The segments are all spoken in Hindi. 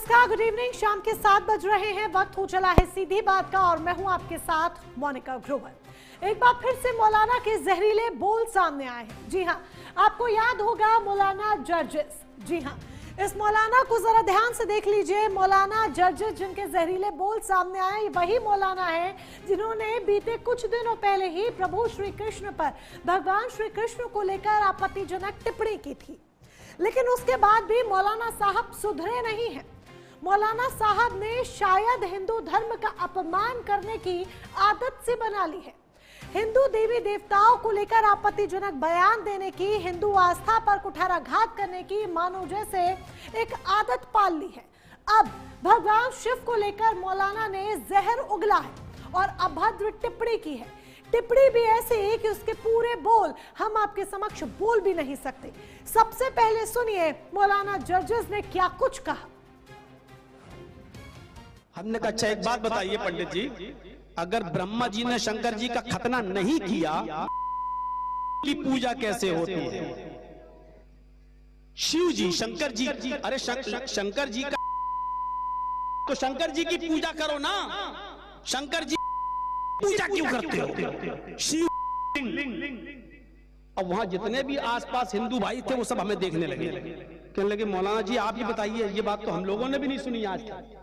नमस्कार, गुड इवनिंग। शाम के 7 बज रहे हैं, वक्त हो चला है सीधी बात का और मैं हूं आपके साथ मोनिका ग्रोवर। एक बार फिर से मौलाना के जहरीले बोल सामने आए हैं। जी हां, आपको याद होगा मौलाना जर्जिस। जी हां, इस मौलाना को जरा ध्यान से देख लीजिए। मौलाना जर्जिस जिनके जहरीले बोल सामने आए, वही मौलाना है जिन्होंने बीते कुछ दिनों पहले ही प्रभु श्री कृष्ण पर, भगवान श्री कृष्ण को लेकर आपत्तिजनक टिप्पणी की थी। लेकिन उसके बाद भी मौलाना साहब सुधरे नहीं हैं। मौलाना साहब ने शायद हिंदू धर्म का अपमान करने की आदत से बना ली है। हिंदू देवी देवताओं को लेकर आपत्तिजनक बयान देने की, हिंदू आस्था पर कुठाराघात करने की मानो जैसे एक आदत पाल ली है। अब भगवान शिव को लेकर मौलाना ने जहर उगला है और अभद्र टिप्पणी की है। टिप्पणी भी ऐसी कि उसके पूरे बोल हम आपके समक्ष बोल भी नहीं सकते। सबसे पहले सुनिए मौलाना जर्जिस ने क्या कुछ कहा। हमने कहा अच्छा एक बात बताइए पंडित जी, अगर ब्रह्मा जी ने शंकर जी का खतना नहीं किया की पूजा कैसे होती है? शिव जी, शंकर जी, अरे शंकर जी का तो शंकर जी की पूजा करो ना। शंकर जी पूजा क्यों करते हो? शिव। अब वहां जितने भी आसपास हिंदू भाई थे वो सब हमें देखने लगे, कहने लगे मौलाना जी आप ये बताइए, ये बात तो हम लोगों ने भी नहीं सुनी आज तक।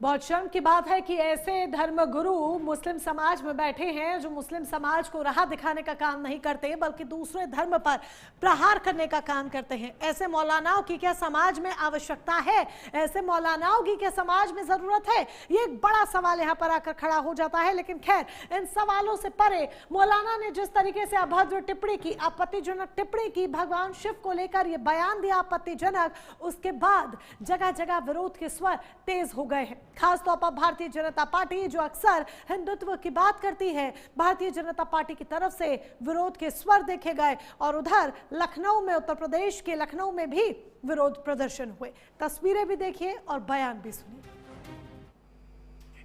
बहुत शर्म की बात है कि ऐसे धर्मगुरु मुस्लिम समाज में बैठे हैं जो मुस्लिम समाज को राह दिखाने का काम नहीं करते बल्कि दूसरे धर्म पर प्रहार करने का काम करते हैं। ऐसे मौलानाओं की क्या समाज में आवश्यकता है? ऐसे मौलानाओं की क्या समाज में जरूरत है? ये एक बड़ा सवाल यहाँ पर आकर खड़ा हो जाता है। लेकिन खैर, इन सवालों से परे मौलाना ने जिस तरीके से अभद्र टिप्पणी की, आपत्तिजनक टिप्पणी की, भगवान शिव को लेकर ये बयान दिया आपत्तिजनक, उसके बाद जगह जगह विरोध के स्वर तेज हो गए हैं। खासतौर पर भारतीय जनता पार्टी जो अक्सर हिंदुत्व की बात करती है, भारतीय जनता पार्टी की तरफ से विरोध के स्वर देखे गए और उधर लखनऊ में, उत्तर प्रदेश के लखनऊ में भी विरोध प्रदर्शन हुए। तस्वीरें भी देखिए और बयान भी सुनिए।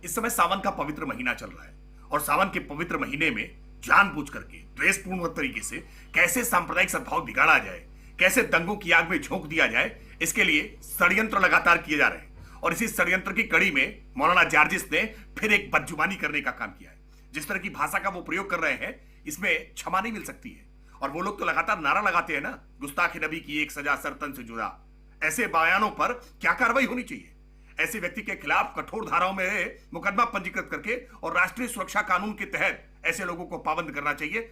इस समय सावन का पवित्र महीना चल रहा है और सावन के पवित्र महीने में जानबूझ करके द्वेषपूर्ण तरीके से कैसे सांप्रदायिक सद्भाव बिगाड़ा जाए, कैसे दंगों की आग में झोंक दिया जाए, इसके लिए षड्यंत्र लगातार किए जा रहे हैं। और इसी षड्यंत्र की कड़ी में मौलाना जर्जिस ने फिर एक बदजुबानी करने का काम किया है। जिस तरह की भाषा का वो प्रयोग कर रहे हैं, इसमें क्षमा नहीं मिल सकती है। और वो लोग तो लगातार नारा लगाते हैं ना, गुस्ताख नबी की एक सजा सर तन से जुदा। ऐसे बयानों पर क्या कार्रवाई होनी चाहिए? ऐसे व्यक्ति के खिलाफ कठोर धाराओं में मुकदमा पंजीकृत करके और राष्ट्रीय सुरक्षा कानून के तहत ऐसे लोगों को पाबंद करना चाहिए।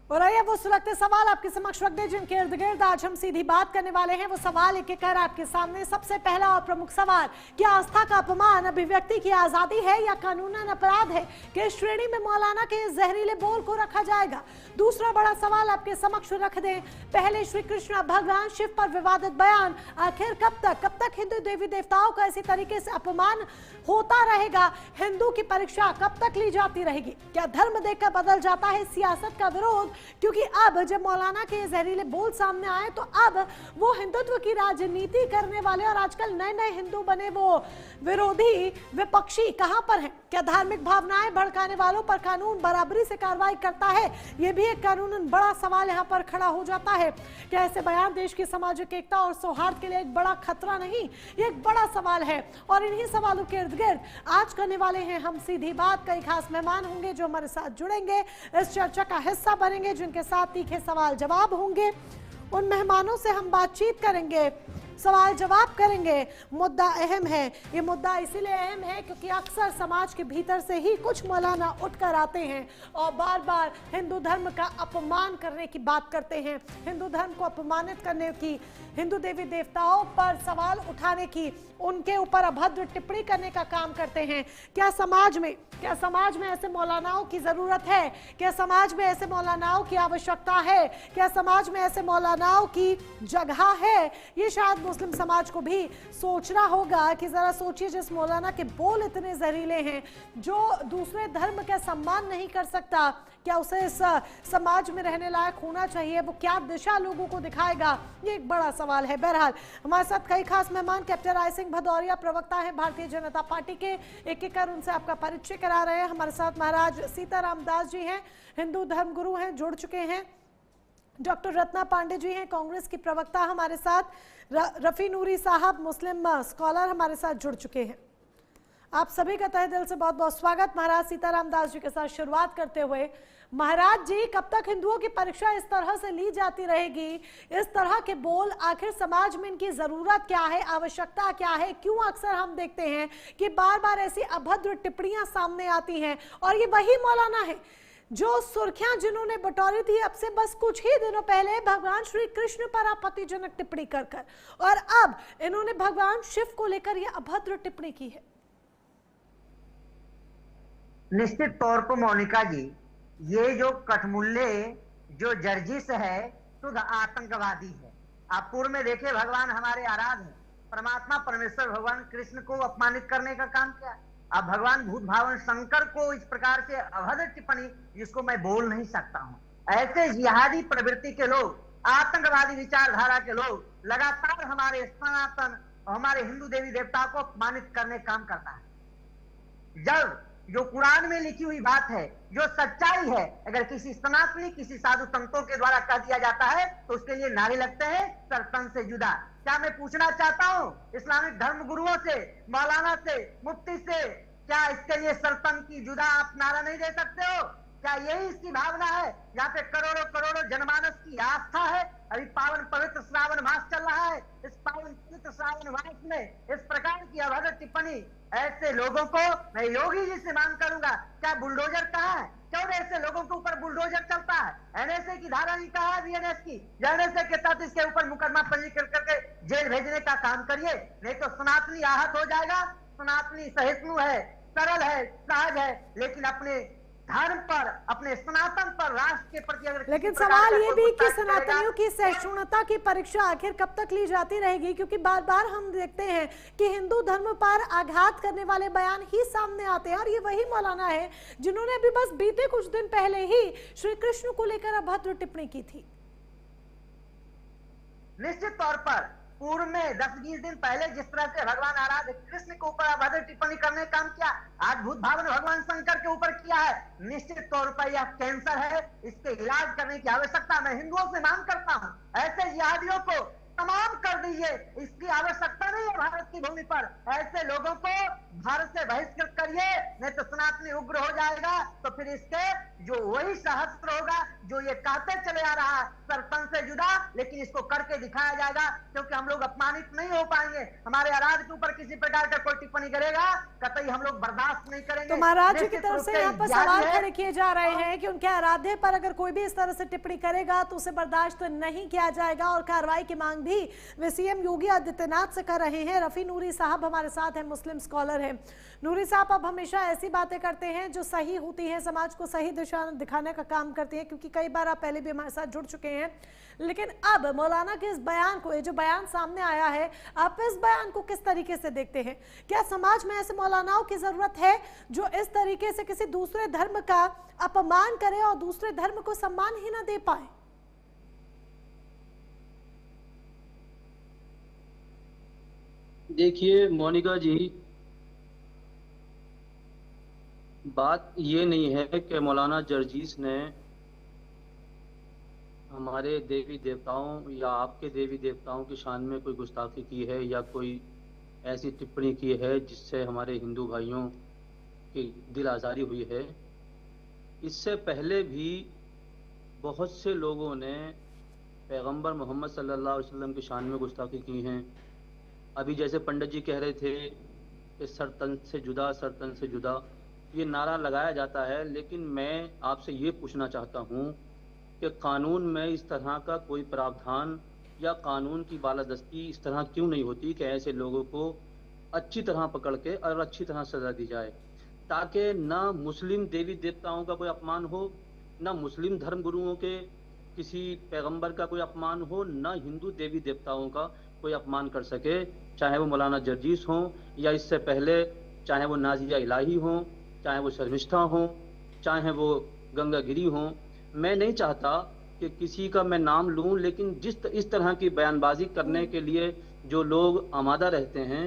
और आइए वो सुलगते सवाल आपके समक्ष रख दे जिनके इर्द गिर्द आज हम सीधी बात करने वाले हैं। वो सवाल एक एक कर आपके सामने। सबसे पहला और प्रमुख सवाल, क्या आस्था का अपमान अभिव्यक्ति की आजादी है या कानूनन अपराध है? किस श्रेणी में मौलाना के जहरीले बोल को रखा जाएगा? दूसरा बड़ा सवाल आपके समक्ष रख दें, पहले श्री कृष्ण भगवान शिव पर विवादित बयान, आखिर कब तक हिंदू देवी देवताओं का इसी तरीके से अपमान होता रहेगा? हिंदू की परीक्षा कब तक ली जाती रहेगी? क्या धर्म देखकर बदल जाता है सियासत का विरोध? क्योंकि अब जब मौलाना के जहरीले बोल सामने आए तो अब वो हिंदुत्व की राजनीति करने वाले और आजकल नए नए हिंदू बने वो विरोधी विपक्षी कहां पर हैं? क्या धार्मिक भावनाएं भड़काने वालों पर कानून बराबरी से कार्रवाई करता है? यह भी एक कानूनन बड़ा सवाल यहां पर खड़ा हो जाता है। क्या ऐसे बयान देश की सामाजिक एकता और सौहार्द के लिए एक बड़ा खतरा नहीं? ये एक बड़ा सवाल है और इन्हीं सवालों के इर्द गिर्द आज करने वाले हैं हम सीधी बात। कई खास मेहमान होंगे जो हमारे साथ जुड़ेंगे, इस चर्चा का हिस्सा बनेंगे, जिनके साथ तीखे सवाल जवाब होंगे। उन मेहमानों से हम बातचीत करेंगे, सवाल जवाब करेंगे। मुद्दा अहम है। ये मुद्दा इसीलिए अहम है क्योंकि अक्सर समाज के भीतर से ही कुछ मौलाना उठकर आते हैं और बार बार हिंदू धर्म का अपमान करने की बात करते हैं, हिंदू धर्म को अपमानित करने की, हिंदू देवी देवताओं पर सवाल उठाने की, उनके ऊपर अभद्र टिप्पणी करने का काम करते हैं। क्या समाज में ऐसे मौलानाओं की जरूरत है? क्या समाज में ऐसे मौलानाओं की आवश्यकता है? क्या समाज में ऐसे मौलानाओं की जगह है? ये शायद मुस्लिम समाज को भी सोचना होगा कि जरा सोचिए, जिस मौलाना के बोल इतने जहरीले हैं, जो दूसरे धर्म का सम्मान नहीं कर सकता, क्या उसे इस समाज में रहने लायक होना चाहिए? वो क्या दिशा लोगों को दिखाएगा? ये एक बड़ा सवाल है। बहरहाल हमारे साथ कई खास मेहमान, कैप्टन राय सिंह भदौरिया प्रवक्ता है भारतीय जनता पार्टी के, एक एक कर उनसे आपका परिचय करा रहे हैं। हमारे साथ महाराज सीताराम दास जी हैं, हिंदू धर्मगुरु हैं, जुड़ चुके हैं। डॉक्टर रत्ना पांडे जी हैं, कांग्रेस की प्रवक्ता हमारे साथ। रफी नूरी साहब मुस्लिम स्कॉलर हमारे साथ जुड़ चुके हैं। आप सभी का तहे दिल से बहुत बहुत स्वागत। महाराज सीताराम दास जी के साथ शुरुआत करते हुए, महाराज जी, कब तक हिंदुओं की परीक्षा इस तरह से ली जाती रहेगी? इस तरह के बोल, आखिर समाज में इनकी जरूरत क्या है, आवश्यकता क्या है? क्यों अक्सर हम देखते हैं कि बार बार ऐसी अभद्र टिप्पणियां सामने आती हैं? और ये वही मौलाना है जो सुर्खियां जिन्होंने बटोरी थी अब से बस कुछ ही दिनों पहले भगवान श्री कृष्ण पर आपत्तिजनक टिप्पणी कर और अब इन्होंने भगवान शिव को लेकर यह अभद्र टिप्पणी की है। निश्चित तौर पर मोनिका जी, ये जो कठमुल्ले जो जर्जिस है शुद्ध आतंकवादी है। आप पूर्व में देखे भगवान हमारे आराध्य है, परमात्मा परमेश्वर भगवान कृष्ण को अपमानित करने का काम किया। अब भगवान भूत भावन शंकर को इस प्रकार से अभद्र टिप्पणी, जिसको मैं बोल नहीं सकता हूँ। ऐसे जिहादी प्रवृत्ति के लोग, आतंकवादी विचारधारा के लोग लगातार हमारे सनातन और हमारे हिंदू देवी देवता को अपमानित करने का काम करता है। जब जो कुरान में लिखी हुई बात है, जो सच्चाई है, अगर किसी सनातनी, किसी साधु संतों के द्वारा कह दिया जाता है तो उसके लिए नारे लगते हैं सर तन से जुदा। क्या मैं पूछना चाहता हूं इस्लामिक धर्म गुरुओं से, मौलाना से, मुफ्ती से, क्या इसके लिए सर तन की जुदा आप नारा नहीं दे सकते हो? क्या यही इसकी भावना है? यहाँ पे करोड़ों करोड़ों जनमानस की आस्था है। अभी पावन पवित्र श्रावण मास चल रहा है। इस पावन पवित्र श्रावण मास में इस प्रकार की अभद्र टिप्पणी ऐसे लोगों को मैं योगी जी से मांग करूंगा, क्या बुलडोजर कहाँ है? क्यों ऐसे लोगों के ऊपर बुलडोजर चलता है? एनएसए की धारा नहीं कहा है, बीएनएस की, एनएसए के तहत इसके ऊपर मुकदमा पंजीकृत करके जेल भेजने का काम करिए, नहीं तो सनातनी आहत हो जाएगा। सनातनी सहिष्णु है, सरल है, सहज है, लेकिन अपने धर्म पर, अपने सनातन पर, राष्ट्र के प्रति अगर, लेकिन सवाल ये भी कि सनातनियों की सहिष्णुता की परीक्षा आखिर कब तक ली जाती रहेगी? क्योंकि बार बार हम देखते हैं कि हिंदू धर्म पर आघात करने वाले बयान ही सामने आते हैं और ये वही मौलाना है जिन्होंने अभी बस बीते कुछ दिन पहले ही श्री कृष्ण को लेकर अभद्र टिप्पणी की थी। निश्चित तौर पर पूर्व में 10-20 दिन पहले जिस तरह से भगवान आराध्य कृष्ण के ऊपर अभद्र टिप्पणी करने का काम किया, आज भूत भावन भगवान शंकर के ऊपर किया है। निश्चित तौर पर यह कैंसर है, इसके इलाज करने की आवश्यकता मैं हिंदुओं से मांग करता हूँ। ऐसे जिहादियों को तमाम कर दीजिए, इसकी आवश्यकता नहीं है भारत की भूमि पर। ऐसे लोगों को भारत से बहिष्कृत करिए, नहीं तो सनातनी उग्र हो जाएगा। तो फिर इसके जो वही सहस्त्र होगा जो ये कहते चले आ रहा है सर तन से जुदा, लेकिन इसको करके दिखाया जाएगा, क्योंकि हम लोग अपमानित नहीं हो पाएंगे। हमारे आराध्य के ऊपर किसी प्रकार का कोई टिप्पणी करेगा, कतई हम लोग बर्दाश्त नहीं करेंगे। तो महाराज जी की तरफ से यहाँ पर सवाल खड़े किए जा रहे हैं कि उनके आराध्य पर अगर कोई भी इस तरह से टिप्पणी करेगा तो उसे बर्दाश्त नहीं किया जाएगा और कार्रवाई की मांग भी वे सीएम योगी आदित्यनाथ से कर रहे हैं। रफी नूरी साहब हमारे साथ हैं, मुस्लिम स्कॉलर हैं। नूरी साहब, अब हमेशा ऐसी बातें करते हैं जो सही होती हैं, समाज को सही दिशा दिखाने का काम करती हैं, क्योंकि कई बार आप पहले भी हमारे साथ जुड़ चुके हैं। लेकिन अब मौलाना के इस बयान को, ये जो बयान सामने आया है, आप इस बयान को किस तरीके से देखते हैं? क्या समाज में ऐसे मौलानाओं की जरूरत है जो इस तरीके से किसी दूसरे धर्म का अपमान करे और दूसरे धर्म को सम्मान ही ना दे पाए? देखिए मोनिका जी, बात ये नहीं है कि मौलाना जर्जीस ने हमारे देवी देवताओं या आपके देवी देवताओं की शान में कोई गुस्ताखी की है या कोई ऐसी टिप्पणी की है जिससे हमारे हिंदू भाइयों की दिल आज़ारी हुई है। इससे पहले भी बहुत से लोगों ने पैगंबर मोहम्मद सल्लल्लाहु अलैहि वसल्लम की शान में गुस्ताखी की हैं। अभी जैसे पंडित जी कह रहे थे कि सर तन से जुदा, सर तन से जुदा, ये नारा लगाया जाता है, लेकिन मैं आपसे ये पूछना चाहता हूँ कि कानून में इस तरह का कोई प्रावधान या कानून की बालादस्ती इस तरह क्यों नहीं होती कि ऐसे लोगों को अच्छी तरह पकड़ के और अच्छी तरह सजा दी जाए, ताकि ना मुस्लिम देवी देवताओं का कोई अपमान हो, ना मुस्लिम धर्म गुरुओं के किसी पैगंबर का कोई अपमान हो, ना हिंदू देवी देवताओं का कोई अपमान कर सके, चाहे वो मौलाना जर्जीस हों या इससे पहले चाहे वो नाजिया इलाही हों, चाहे वो शर्मिष्ठा हों, चाहे वो गंगागिरी हों। मैं नहीं चाहता कि किसी का मैं नाम लूं, लेकिन इस तरह की बयानबाजी करने के लिए जो लोग आमादा रहते हैं,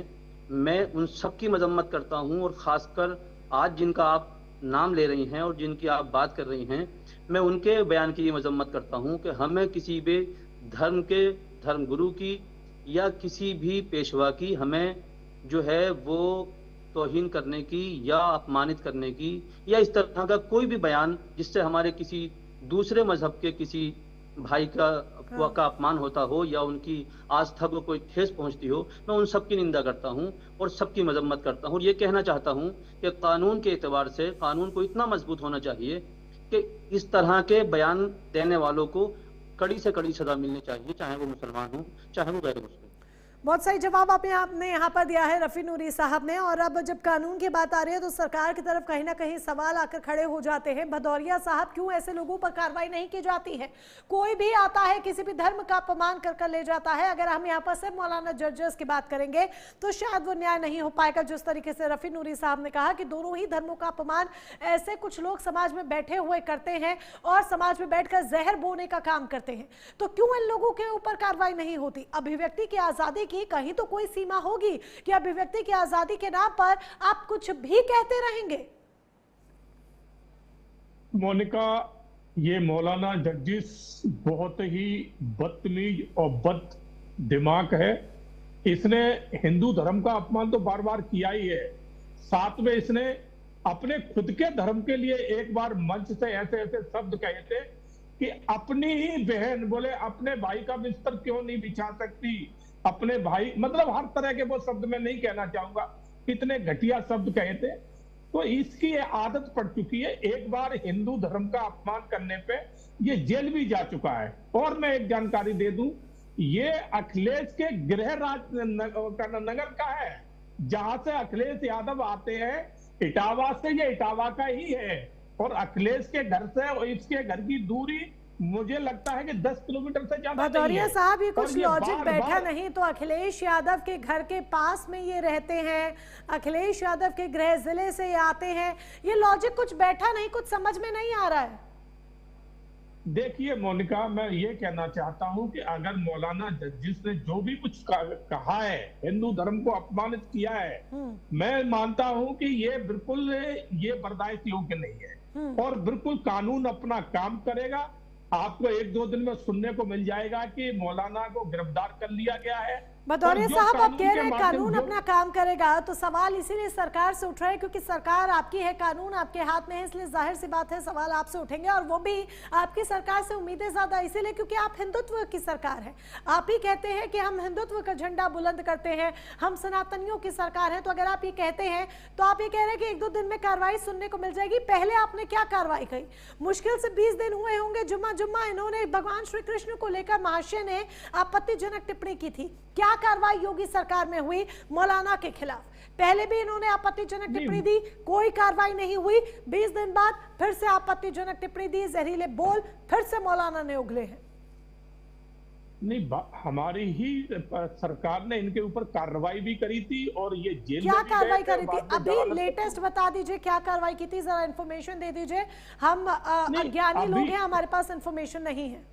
मैं उन सब की मजम्मत करता हूं। और ख़ासकर आज जिनका आप नाम ले रही हैं और जिनकी आप बात कर रही हैं, मैं उनके बयान की मजम्मत करता हूं कि हमें किसी भी धर्म के धर्मगुरु की या किसी भी पेशवा की हमें जो है वो तौहीन करने की या अपमानित करने की या इस तरह का कोई भी बयान जिससे हमारे किसी दूसरे मजहब के किसी भाई का अपमान होता हो या उनकी आस्था को कोई ठेस पहुंचती हो, मैं उन सब की निंदा करता हूं और सबकी मजम्मत करता हूं। और ये कहना चाहता हूं कि कानून के एतबार से कानून को इतना मजबूत होना चाहिए कि इस तरह के बयान देने वालों को कड़ी से कड़ी सजा मिलनी चाहिए, चाहे वो मुसलमान हो चाहे वो गैर मुस्लिम। बहुत सही जवाब आपने यहाँ पर दिया है रफी नूरी साहब ने। और अब जब कानून की बात आ रही है तो सरकार की तरफ कहीं ना कहीं सवाल आकर खड़े हो जाते हैं। भदौरिया साहब, क्यों ऐसे लोगों पर कार्रवाई नहीं की जाती है? कोई भी आता है किसी भी धर्म का अपमान कर कर ले जाता है। अगर हम यहाँ पर सिर्फ मौलाना जर्जिस की बात करेंगे तो शायद वो न्याय नहीं हो पाएगा। जिस तरीके से रफी नूरी साहब ने कहा कि दोनों ही धर्मों का अपमान ऐसे कुछ लोग समाज में बैठे हुए करते हैं और समाज में बैठकर जहर बोने का काम करते हैं, तो क्यों इन लोगों के ऊपर कार्रवाई नहीं होती? अभिव्यक्ति की आजादी की कहीं तो कोई सीमा होगी कि अभिव्यक्ति की आजादी के नाम पर आप कुछ भी कहते रहेंगे। मोनिका, ये मौलाना जर्जिस बहुत ही बदतमीज और बद दिमाग है। इसने हिंदू धर्म का अपमान तो बार बार किया ही है, साथ में इसने अपने खुद के धर्म के लिए एक बार मंच से ऐसे ऐसे शब्द कहे थे कि अपनी ही बहन, बोले अपने भाई का बिस्तर क्यों नहीं बिछा सकती, अपने भाई, मतलब हर तरह के वो शब्द मैं नहीं कहना चाहूंगा, कितने घटिया शब्द कहे थे। तो इसकी ये आदत पड़ चुकी है, एक बार हिंदू धर्म का अपमान करने पे ये जेल भी जा चुका है। और मैं एक जानकारी दे दूं, ये अखिलेश के गृह नगर का है, जहां से अखिलेश यादव आते हैं इटावा से, ये इटावा का ही है। और अखिलेश के घर से और इसके घर की दूरी मुझे लगता है कि 10 किलोमीटर से ज्यादा नहीं है। भदौरिया साहब, ये कुछ लॉजिक बैठा बार नहीं तो अखिलेश यादव के घर के पास में ये रहते हैं, अखिलेश यादव के गृह जिले से आते हैं, ये लॉजिक कुछ बैठा नहीं, कुछ समझ में नहीं आ रहा है। देखिए मोनिका, मैं ये कहना चाहता हूं कि अगर मौलाना जर्जिस ने जो भी कुछ कहा है, हिंदू धर्म को अपमानित किया है, मैं मानता हूं कि ये बिल्कुल ये बर्दाश्त योग्य नहीं है और बिल्कुल कानून अपना काम करेगा। आपको 1-2 दिन में सुनने को मिल जाएगा कि मौलाना को गिरफ्तार कर लिया गया है। भदौरिया साहब, आप कह रहे हैं कानून अपना काम करेगा, तो सवाल इसीलिए सरकार से उठ रहा है क्योंकि सरकार आपकी है, कानून आपके हाथ में है, इसलिए जाहिर सी बात है सवाल आपसे उठेंगे। और वो भी आपकी सरकार से उम्मीदें ज्यादा इसीलिए क्योंकि आप हिंदुत्व की सरकार है। आप ही कहते हैं कि हम हिंदुत्व का झंडा बुलंद करते हैं, हम सनातनियों की सरकार है। तो अगर आप ये कहते हैं तो आप ये कह रहे हैं कि 1-2 दिन में कार्रवाई सुनने को मिल जाएगी। पहले आपने क्या कार्रवाई की? मुश्किल से 20 दिन हुए होंगे, जुम्मा इन्होंने भगवान श्री कृष्ण को लेकर महाशय ने आपत्तिजनक टिप्पणी की थी। क्या कार्रवाई योगी सरकार में हुई मौलाना के खिलाफ? पहले भी इन्होंने आपत्तिजनक टिप्पणी दी, कोई कार्रवाई नहीं हुई। 20 दिन बाद फिर से आपत्तिजनक टिप्पणी दी, जहरीले बोल फिर से मौलाना ने उगले हैं। नहीं, हमारी ही सरकार ने इनके ऊपर कार्रवाई भी करी थी और ये जेल क्या में भी कार्रवाई गए थे, करी थी? बाद में अभी जमानत लेटेस्ट बता दीजिए क्या कार्रवाई की थी, जरा इन्फॉर्मेशन दे दीजिए। हम अज्ञानी लोग हैं, हमारे पास इन्फॉर्मेशन नहीं है।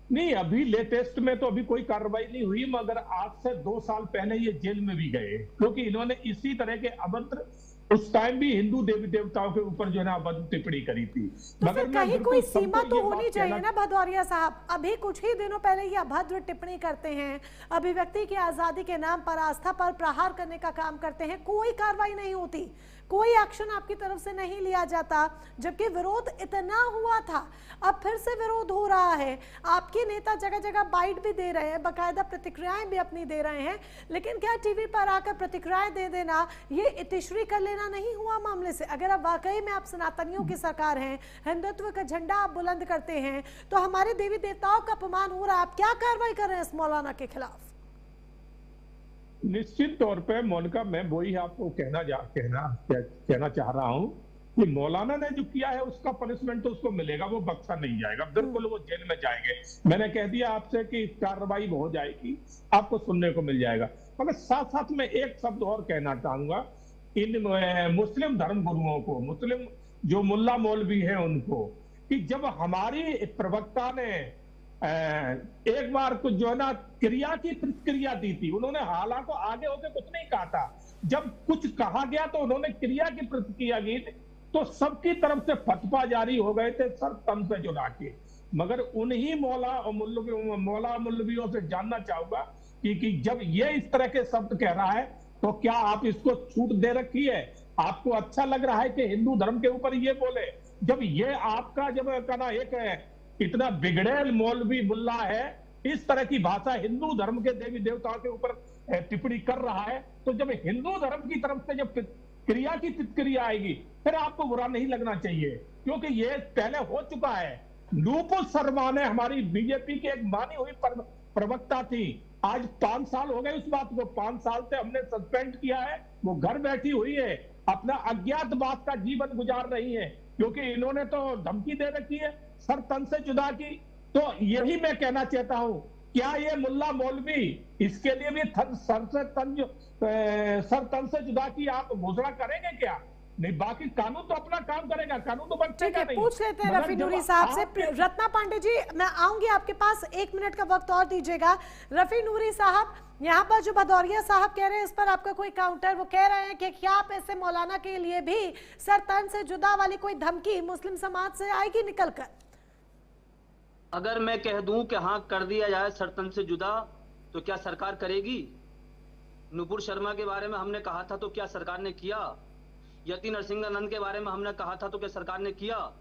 नहीं, अभी लेटेस्ट में तो अभी कोई कार्रवाई नहीं हुई, मगर आज से 2 साल पहले ये जेल में भी गए क्योंकि इन्होंने इसी तरह के अभद्र, उस टाइम भी हिंदू देवी देवताओं के ऊपर जो है ना अभद्र टिप्पणी करी थी। तो फिर कहीं कोई सीमा तो होनी चाहिए ना भदौरिया साहब। अभी कुछ ही दिनों पहले ये अभद्र टिप्पणी करते हैं, अभिव्यक्ति की आजादी के नाम पर आस्था पर प्रहार करने का काम करते हैं, कोई कार्रवाई नहीं होती, कोई एक्शन आपकी तरफ से नहीं लिया जाता, जबकि विरोध इतना हुआ था। अब फिर से विरोध हो रहा है। आपके नेता जगह जगह बाइट भी दे रहे हैं, बाकायदा प्रतिक्रियाएं भी अपनी दे रहे हैं, लेकिन क्या टीवी पर आकर प्रतिक्रियाएं दे देना ये इतिश्री कर लेना नहीं हुआ मामले से? अगर अब वाकई में आप सनातनियों की सरकार हैं, हिंदुत्व का झंडा आप बुलंद करते हैं, तो हमारे देवी देवताओं का अपमान हो रहा है, आप क्या कार्रवाई कर रहे हैं इस मौलाना के खिलाफ? निश्चित तौर पे मोनिका, मैं वही आपको कहना चाह रहा हूं कि मौलाना ने जो किया है उसका पनिशमेंट तो उसको मिलेगा, वो बख्शा नहीं जाएगा, बिल्कुल वो जेल में जाएंगे। मैंने कह दिया आपसे कि कार्रवाई हो जाएगी, आपको सुनने को मिल जाएगा। मगर साथ साथ में एक शब्द और कहना चाहूंगा इन मुस्लिम धर्म गुरुओं को, मुस्लिम जो मुल्ला मौलवी है उनको, कि जब हमारी प्रवक्ता ने एक बार कुछ जो है ना क्रिया की प्रतिक्रिया दी थी, उन्होंने हालांकि आगे होकर कुछ नहीं कहा था, जब कुछ कहा गया तो उन्होंने क्रिया की प्रतिक्रिया की, तो सबकी तरफ से फतवा जारी हो गए थे सर तन से जुड़ा के। मगर उन्हीं मौला मौलवियों से जानना चाहूंगा कि जब ये इस तरह के शब्द कह रहा है तो क्या आप इसको छूट दे रखी है? आपको अच्छा लग रहा है कि हिंदू धर्म के ऊपर ये बोले? जब ये आपका जब कहना एक इतना बिगड़ेल मौलवी मुल्ला है, इस तरह की भाषा हिंदू धर्म के देवी देवताओं के ऊपर टिप्पणी कर रहा है, तो जब हिंदू धर्म की तरफ से जब क्रिया की प्रतिक्रिया आएगी फिर आपको बुरा नहीं लगना चाहिए, क्योंकि ये पहले हो चुका है। नुपुर शर्मा ने हमारी बीजेपी की एक मानी हुई प्रवक्ता थी, आज 5 साल हो गए उस बात को, 5 साल से हमने सस्पेंड किया है, वो घर बैठी हुई है, अपना अज्ञातवास का जीवन गुजार रही है, क्योंकि इन्होंने तो धमकी दे रखी है सर तन से जुदा की। तो यही मैं कहना चाहता हूं, क्या ये मुल्ला मौलवी इसके लिए भी सर तन से जुदा की आप घोषणा करेंगे क्या? नहीं, बाकी कानून तो अपना काम करेगा, कानून तो बचेगा नहीं। पूछ लेते हैं रफी नूरी साहब से। रत्ना पांडे जी, मैं आऊंगी आपके पास, 1 मिनट का वक्त और दीजिएगा। रफी नूरी साहब, यहाँ पर जो भदौरिया साहब कह रहे हैं इस पर आपका कोई काउंटर? वो कह रहे हैं कि क्या आप ऐसे मौलाना के लिए भी सर तन से जुदा वाली कोई धमकी मुस्लिम समाज से आएगी निकल कर? अगर मैं कह दूं कि हाँ कर दिया जाए सर तन से जुदा, तो क्या सरकार करेगी? नुपुर शर्मा के बारे में हमने कहा था तो क्या सरकार ने किया? यति नरसिंहानंद के बारे में हमने कहा था तो क्या सरकार ने किया?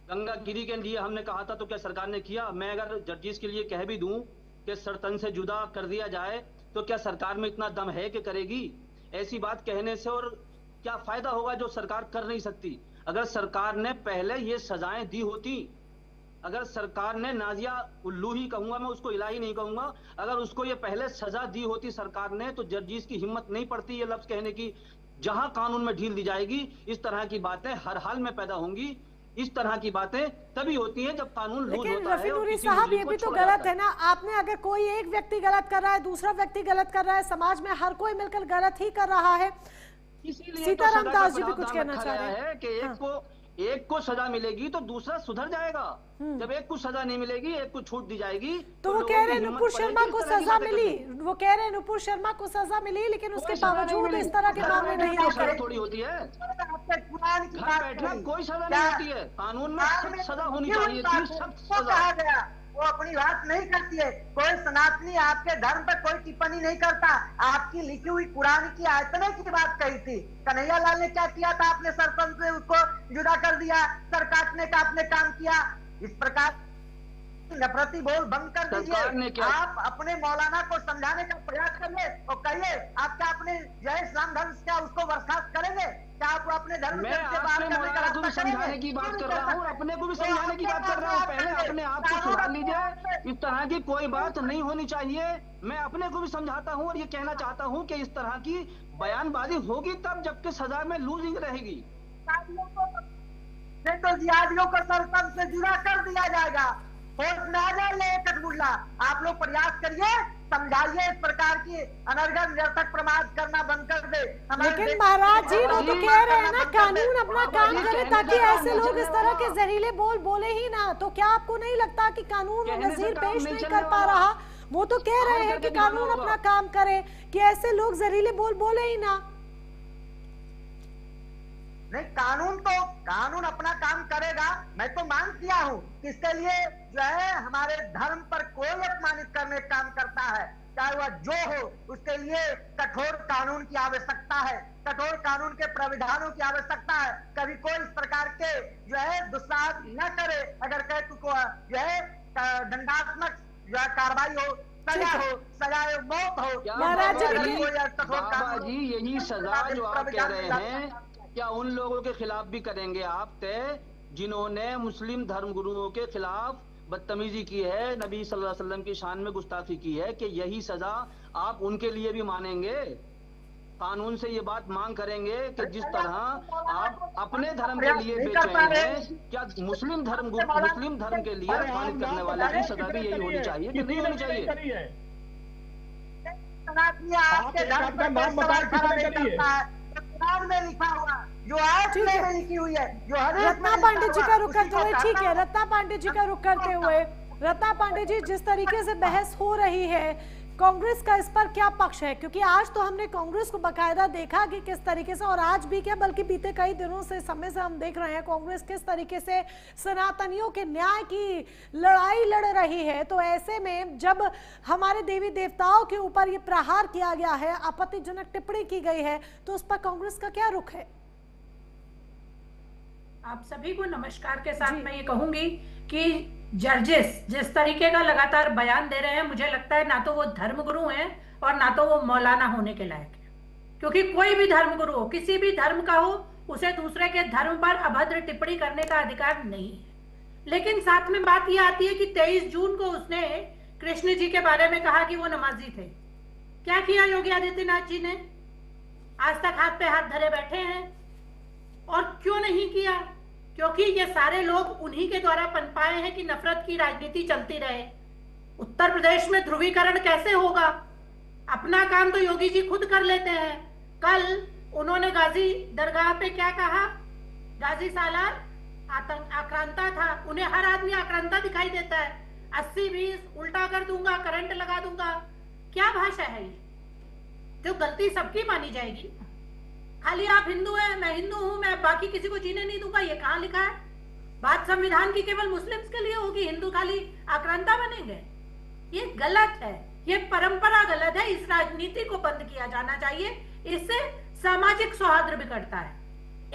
गंगा गिरी के लिए हमने कहा था तो क्या सरकार ने किया? मैं अगर जड्जिस के लिए कह भी दूं कि सर तन से जुदा कर दिया जाए तो क्या सरकार में इतना दम है कि करेगी? ऐसी बात कहने से और क्या फायदा होगा जो सरकार कर नहीं सकती? अगर सरकार ने पहले ये सजाएं दी होती, अगर सरकार ने नाजिया उल्लू ही कहूंगा मैं, उसको इलाही नहीं कहूंगा, अगर उसको ये पहले सजा दी होती सरकार ने, तो जड्जिस की हिम्मत नहीं पड़ती ये लफ्ज कहने की। जहां कानून में ढील दी जाएगी इस तरह की बातें हर हाल में पैदा होंगी। इस तरह की बातें तभी होती हैं जब कानून लूज होता है। लेकिन रफी नूरी साहब, ये भी तो गलत है ना। आपने अगर कोई एक व्यक्ति गलत कर रहा है, दूसरा व्यक्ति गलत कर रहा है, समाज में हर कोई मिलकर गलत ही कर रहा है। सीताराम दास जी भी कुछ कहना चाह रहे हैं कि एक को सजा मिलेगी तो दूसरा सुधर जाएगा, जब एक को सजा नहीं मिलेगी, एक को छूट दी जाएगी। तो वो कह रहे हैं नुपुर शर्मा को सजा मिली, वो कह रहे हैं नुपुर शर्मा को सजा मिली, लेकिन उसके बावजूद इस तरह के मामले नहीं आते। थोड़ी होती है, घर बैठना कोई सजा नहीं होती है, कानून में सजा होनी चाहिए थी, सख्त सजा। वो अपनी बात नहीं करती है। कोई सनातनी आपके धर्म पर कोई टिप्पणी नहीं करता। आपकी लिखी हुई कुरान की आयतने की बात कही थी। कन्हैया लाल ने क्या किया था? आपने सरपंच से उसको जुदा कर दिया, सर काटने का आपने काम किया। इस प्रकार नफरती बोल बंद कर दीजिए। आप अपने मौलाना को समझाने का प्रयास करिए और कहिए आप क्या अपने जय इस्लाम धर्म क्या उसको बर्खास्त करेंगे? क्या आप अपने धर्म से बाहर करने का समझाने की बात कर रहा हूँ, अपने को भी समझाने की बात कर रहा हूँ। पहले अपने आप को सुधार लीजिए। इस तरह की कोई बात नहीं होनी चाहिए। मैं अपने को भी समझाता हूँ और ये कहना चाहता हूँ कि इस तरह की बयानबाजी होगी तब जबकि सजा में लूजिंग रहेगी। तो जिहादियों को सरपंच से जुदा कर दिया जाएगा। होश में आ जाए कठमुल्ला, आप लोग प्रयास करिए, समझाइए, इस प्रकार की अनर्गल निरर्थक प्रमाद करना बंद कर दे। लेकिन महाराज जी वो तो कह रहे हैं ना कानून अपना काम करे ताकि ऐसे लोग इस तरह के जहरीले बोल बोले ही ना। तो क्या आपको नहीं लगता कि कानून वो नजीर पेश नहीं कर पा रहा? वो तो कह रहे हैं कि कानून अपना काम करे, कि ऐसे लोग जहरीले बोल बोले ही ना। नहीं, कानून अपना काम करेगा। मैं तो मान किया हूँ कि इसके लिए जो है हमारे धर्म पर कोई अपमानित करने का काम करता है, चाहे वह जो हो, उसके लिए कठोर कानून की आवश्यकता है, कठोर कानून के प्राविधानों की आवश्यकता है। कभी कोई इस प्रकार के जो है दुस्साहस न करे। अगर कहे तो जो है दंडात्मक जो है कार्रवाई हो, सजा हो, सजाए मौत हो। बाबा जी यही सजा जो आप कह रहे हैं, क्या उन लोगों के खिलाफ भी करेंगे आप तय जिन्होंने मुस्लिम धर्मगुरुओं के खिलाफ बदतमीजी की है, नबी सल्लल्लाहु अलैहि वसल्लम की शान में गुस्ताखी की है? कि यही सजा आप उनके लिए भी मानेंगे? कानून से ये बात मांग करेंगे कि जिस तरह आप अपने धर्म के लिए बेचैन हैं, क्या मुस्लिम धर्म के लिए अपमानित करने वाले की सजा भी यही होनी चाहिए कि नहीं होनी चाहिए? आपके धर्म का नाम बताइए में लिखा हुआ, जो आयत में लिखी हुई है, जो रत्ना पांडे जी का रुख करते हुए, ठीक है, रत्ना पांडे जी का रुख करते हुए, रत्ना पांडे जी जिस तरीके से बहस हो रही है, कांग्रेस का इस पर क्या पक्ष है? क्योंकि आज तो हमने कांग्रेस को बकायदा देखा कि किस तरीके से, और आज भी क्या बल्कि बीते कई दिनों से समय से हम देख रहे हैं कांग्रेस किस तरीके से सनातनियों के न्याय की लड़ाई लड़ रही है। तो ऐसे में जब हमारे देवी देवताओं के ऊपर ये प्रहार किया गया है, आपत्तिजनक टिप्पणी की गई है, तो उस पर कांग्रेस का क्या रुख है? आप सभी को नमस्कार के साथ मैं ये कहूंगी कि जर्जिस जिस तरीके का लगातार बयान दे रहे हैं, मुझे लगता है ना तो वो धर्मगुरु हैं और ना तो वो मौलाना होने के लायक है। क्योंकि कोई भी धर्मगुरु हो, किसी भी धर्म का हो, उसे दूसरे के धर्म पर अभद्र टिप्पणी करने का अधिकार नहीं है। लेकिन साथ में बात ये आती है कि 23 जून को उसने कृष्ण जी के बारे में कहा कि वो नमाजी थे। क्या किया योगी आदित्यनाथ जी ने? आज तक हाथ पे हाथ धरे बैठे हैं। और क्यों नहीं किया? क्योंकि ये सारे लोग उन्हीं के द्वारा पनपाए हैं कि नफरत की राजनीति चलती रहे। उत्तर प्रदेश में ध्रुवीकरण कैसे होगा? अपना काम तो योगी जी खुद कर लेते हैं। कल उन्होंने गाजी दरगाह पे क्या कहा? गाजी सालार आक्रांता था। उन्हें हर आदमी आक्रांता दिखाई देता है। 80-20 उल्टा कर दूंगा, करंट लगा दूंगा। क्या भाषा है ये? जो गलती सबकी मानी जाएगी। खाली आप हिंदू हैं, मैं हिंदू हूं, मैं बाकी किसी को जीने नहीं दूंगा, ये कहां लिखा है? बात संविधान की केवल मुस्लिम्स के लिए होगी, हिंदू खाली आक्रांता बनेंगे? ये गलत है, ये परंपरा गलत है। इस राजनीति को बंद किया जाना चाहिए। इससे सामाजिक सौहार्द बिगड़ता है।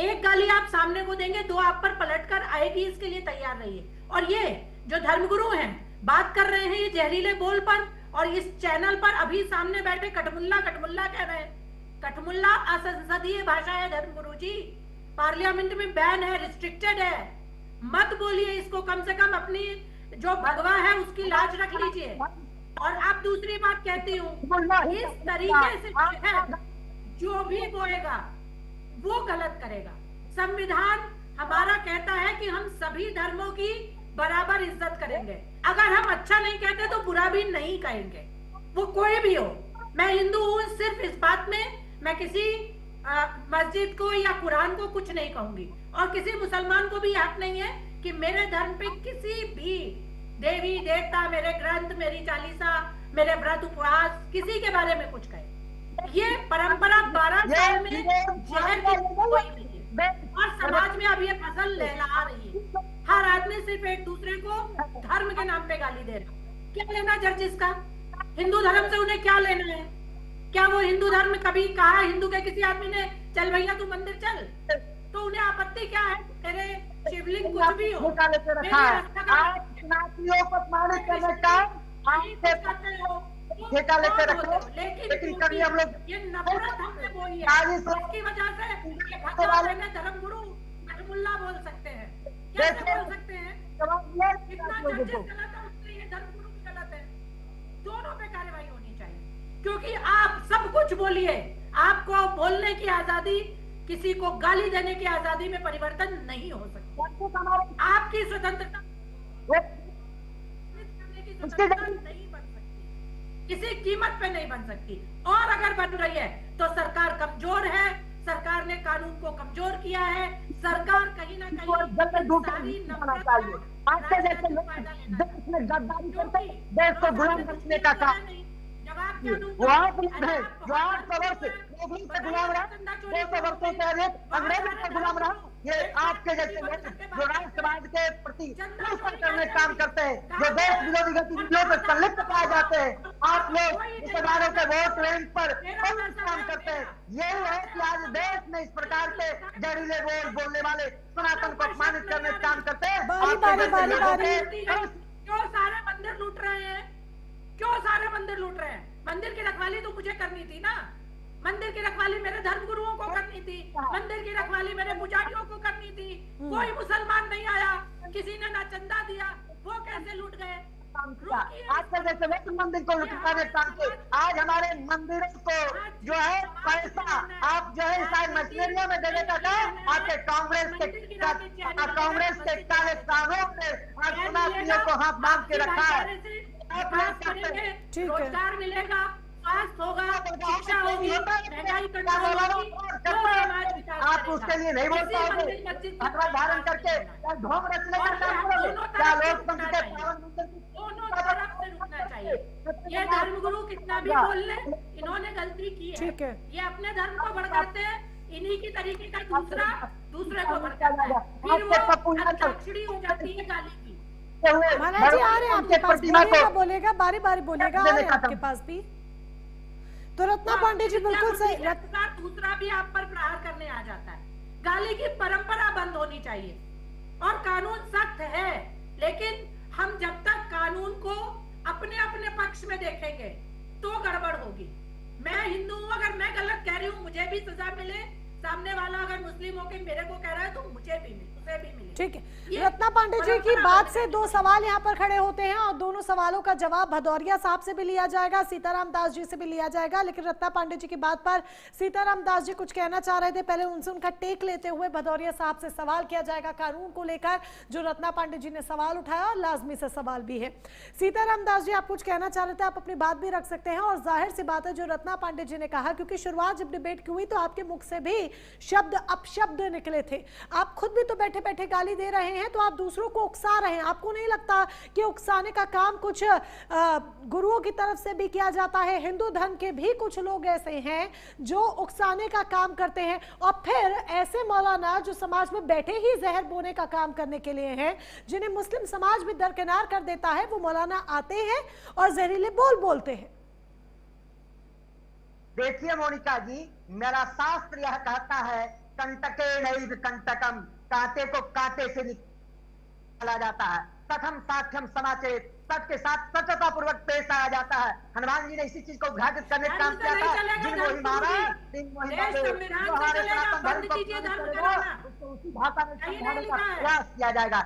एक गाली आप सामने को देंगे, 2 आप पर पलटकर आएगी, इसके लिए तैयार रहिए। और ये जो धर्मगुरु हैं बात कर रहे हैं ये जहरीले बोल पर, और इस चैनल पर अभी सामने बैठे कटमुल्ला कटमुल्ला कह रहे हैं। कटमुल्ला असंसदीय भाषा है धर्मगुरु जी, पार्लियामेंट में बैन है, रिस्ट्रिक्टेड है। मत बोलिए इसको, कम से कम अपनी जो भगवा है उसकी लाज रख लीजिए। और अब दूसरी बात कहती हूँ, इस तरीके से जो भी बोलेगा वो गलत करेगा। संविधान हमारा कहता है कि हम सभी धर्मों की बराबर इज्जत करेंगे। अगर हम अच्छा नहीं कहते तो बुरा भी नहीं कहेंगे, वो कोई भी हो। मैं हिंदू हूँ, सिर्फ इस बात में मैं किसी मस्जिद को या कुरान को कुछ नहीं कहूंगी, और किसी मुसलमान को भी हक नहीं है कि मेरे धर्म पे किसी भी देवी देवता, मेरे ग्रंथ, मेरी चालीसा, मेरे व्रत उपवास, किसी के बारे में कुछ कहे। ये परंपरा 12 साल में जहर की और समाज में अब ये फसल लहला रही है। हर आदमी सिर्फ एक दूसरे को धर्म के नाम पे गाली दे रहा है। क्या लेना जर्जिस का? हिंदू धर्म से उन्हें क्या लेना है? क्या वो हिंदू धर्म कभी कहा हिंदू के किसी आदमी ने चल भैया तू मंदिर चल? तो उन्हें आपत्ति क्या है? तेरे शिवलिंग कुछ भी हो, ठेका लेके रखो, लेकिन कभी हम लोग ये नफरत हमने बोली है, इसकी वजह से भगवान ने धर्मगुरु कटमुल्ला बोल सकते हैं। कैसे बोल सकते हैं? इतना जर्जिस गलत है, उससे ये धर्मगुरु भी गलत है। दोनों पे कार्रवाई होनी चाहिए, क्योंकि आप सब कुछ बोलिए, आपको बोलने की आजादी, किसी को गाली देने की आजादी में परिवर्तन नहीं हो सकता। आपकी स्वतंत्रता नहीं बन सकती, किसी कीमत पे नहीं बन सकती। और अगर बन रही है तो सरकार कमजोर है, सरकार ने कानून को कमजोर किया है। सरकार कहीं ना कहीं देश को गुलाम बनने का काम वो आप है, जो 800 वर्ष मुगलों से गुलाम रहा, 200 वर्षों से अधिक अंग्रेजों से गुलाम रहा। ये आपके जैसे लोग जो राष्ट्रवाद के प्रति शोषण करने काम करते हैं, जो देश विरोधी गतिविधियों में संलिप्त पाए जाते हैं, आप लोग मुसलमानों के वोट बैंक पर काम करते हैं। यही है कि आज देश में इस प्रकार के जहरीले बोल बोलने वाले सनातन को अपमानित करने का काम करते हैं। क्यों सारे मंदिर लूट रहे हैं? क्यों सारे मंदिर लूट रहे हैं? मंदिर की रखवाली तो मुझे करनी थी ना, मंदिर की रखवाली मेरे धर्मगुरुओं को करनी थी, मंदिर की रखवाली मेरे पुजारियों को करनी थी। कोई मुसलमान नहीं आया, किसी ने ना चंदा दिया, वो कैसे लूट गए? आजकल जैसे विष्णु मंदिर को लुटवाने काम के, आज हमारे मंदिरों को जो है पैसा आप जो है शायद मशीनरियों में देने का था। आपके कांग्रेस के काले कानून ने आज पुनातियों को हाथ बांध के रखा है। रोजगार मिलेगा, स्वास्थ्य होगा, शिक्षा होगी, महंगाई कंट्रोल होगी, आप उसके लिए नहीं बोल पाओगे। कपड़ा धारण करके ढोंग रचने का काम करोगे क्या? लोकतंत्र के पावन दोनों तरफ से रुकना चाहिए। ये धर्मगुरु कितना भी बोल ले, इन्होंने गलती की है। ठीक है। ये अपने धर्म को भड़काते हैं, इन्हीं की तरीके का दूसरे को भड़काता है, फिर वो अंताक्षरी हो जाती है गाली की। महाराज जी आ रहे हैं आपके पास, बोलेगा बारी बारी बोलेगा, आ रहे हैं आपके पास भी। तो रत्ना पांडे जी बिल्कुल सही। दूसरा भी आप पर प्रहार करने आ जाता है। गाली की परंपरा बंद होनी चाहिए और कानून सख्त है, लेकिन हम जब तक कानून को अपने अपने पक्ष में देखेंगे तो गड़बड़ होगी। मैं हिंदू हूँ, अगर मैं गलत कह रही हूँ मुझे भी सजा मिले, सामने वाला अगर मुस्लिम होकर मेरे को कह रहा है तो मुझे भी मिले, उसे भी मिले। ठीक है। रत्ना पांडे जी की बात से दो सवाल यहाँ पर खड़े होते हैं और दोनों सवालों का जवाब भदौरिया साहब से भी लिया जाएगा, सीताराम दास जी से भी लिया जाएगा। लेकिन रत्ना पांडे जी की बात पर सीताराम दास जी कुछ कहना चाह रहे थे, पहले उनसे उनका टेक लेते हुए भदौरिया साहब से सवाल किया जाएगा कानून को लेकर, जो रत्ना पांडे जी ने सवाल उठाया और लाजमी से सवाल भी है। सीताराम दास जी आप कुछ कहना चाह रहे थे, आप अपनी बात भी रख सकते हैं। और जाहिर सी बात है जो रत्ना पांडे जी ने कहा, क्योंकि शुरुआत जब डिबेट की हुई तो आपके मुख से भी शब्द अपशब्द निकले थे, आप खुद भी तो बैठे बैठे गाली दे रहे हैं, तो आप दूसरों को उकसा रहे हैं। आपको नहीं लगता कि उकसाने का काम कुछ गुरुओं की तरफ से भी किया जाता है? हिंदू धर्म के भी कुछ लोग ऐसे हैं जो उकसाने का काम करते हैं, और फिर ऐसे मौलाना जो समाज में बैठे ही जहर बोने का काम करने के लिए हैं, जिन्हें मुस्लिम समाज भी दरकिनार कर देता है, वो मौलाना आते हैं और जहरीले बोल बोलते हैं। देखिए मोनिका जी, मेरा शास्त्र यह कहता है कंटके नैव कंटकम, कांटे को कांटे से निकाला जाता है। कथम साक्ष्यम समाचरित, सच के साथ सत्यता पूर्वक पेश आया जाता है। हनुमान जी ने इसी चीज को उद्घाटित करने का काम किया था। जिन वही मारा, जिन वही मारे, जो हमारे सनातन धर्म को उसको उसी भाषा में समझाने का प्रयास किया जाएगा।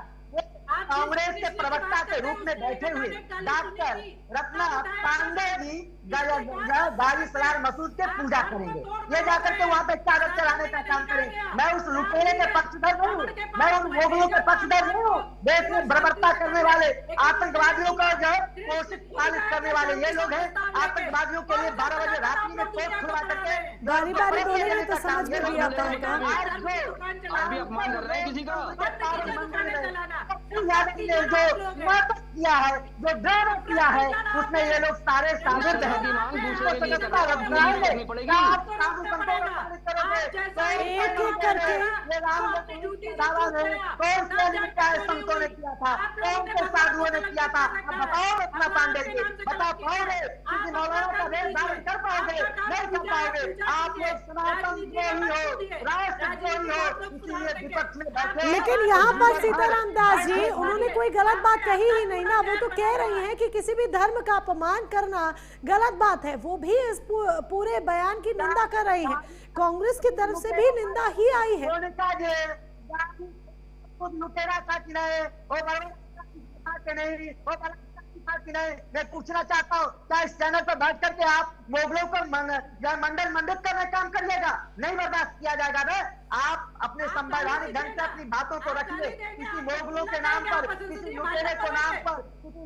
कांग्रेस के प्रवक्ता के रूप में बैठे हुए डॉक्टर रत्ना पांडे जी गाजी सलार मसूद के पूजा करेंगे, ये जाकर के वहाँ पे कागज चढ़ाने का काम करेंगे। मैं उस लुटेरे के पक्षधर नहीं हूँ, मैं उन मोगलों के पक्षधर नहीं हूँ। देश में बर्बरता करने वाले आतंकवादियों का जो पोषित पालित करने वाले ये लोग हैं। आतंकवादियों के लिए 12 बजे रात्रि में तोप खुलवा करके बारी बारी बोलेंगे तो समझ में भी आता है। आप भी अपमान कर रहे हैं किसी का। जो नाटक किया है, जो ड्रामा किया है, उसमें ये लोग सारे शामिल हैं। एक एक करके संतों ने किया था, कौन से साधुओं ने किया था? बताओ रत्ना पांडे जी, बता पाओगे? किसी मौलाना का वेश धारण कर पाओगे? नहीं कर पाओगे। आप लोग सनातन द्रोही हो, राष्ट्रद्रोही हो, इसीलिए विपक्ष में बैठे। लेकिन यहाँ पर सीताराम दास जी उन्होंने कोई गलत बात कही ही नहीं ना। वो तो कह रही हैं कि किसी भी धर्म का अपमान करना गलत बात है, वो भी इस पूरे बयान की निंदा कर रही हैं। कांग्रेस की तरफ से भी निंदा ही आई है। मैं पूछना चाहता हूँ, क्या इस चैनल पर बैठ करके आप मोगलों को मंडल मंडित करने काम करिएगा? नहीं बर्दाश्त किया जाएगा ना। आप अपने संवैधानिक ढंग से अपनी बातों को रखिए। किसी मोगलों के नाम पर, किसी लुटेरे के नाम पर, किसी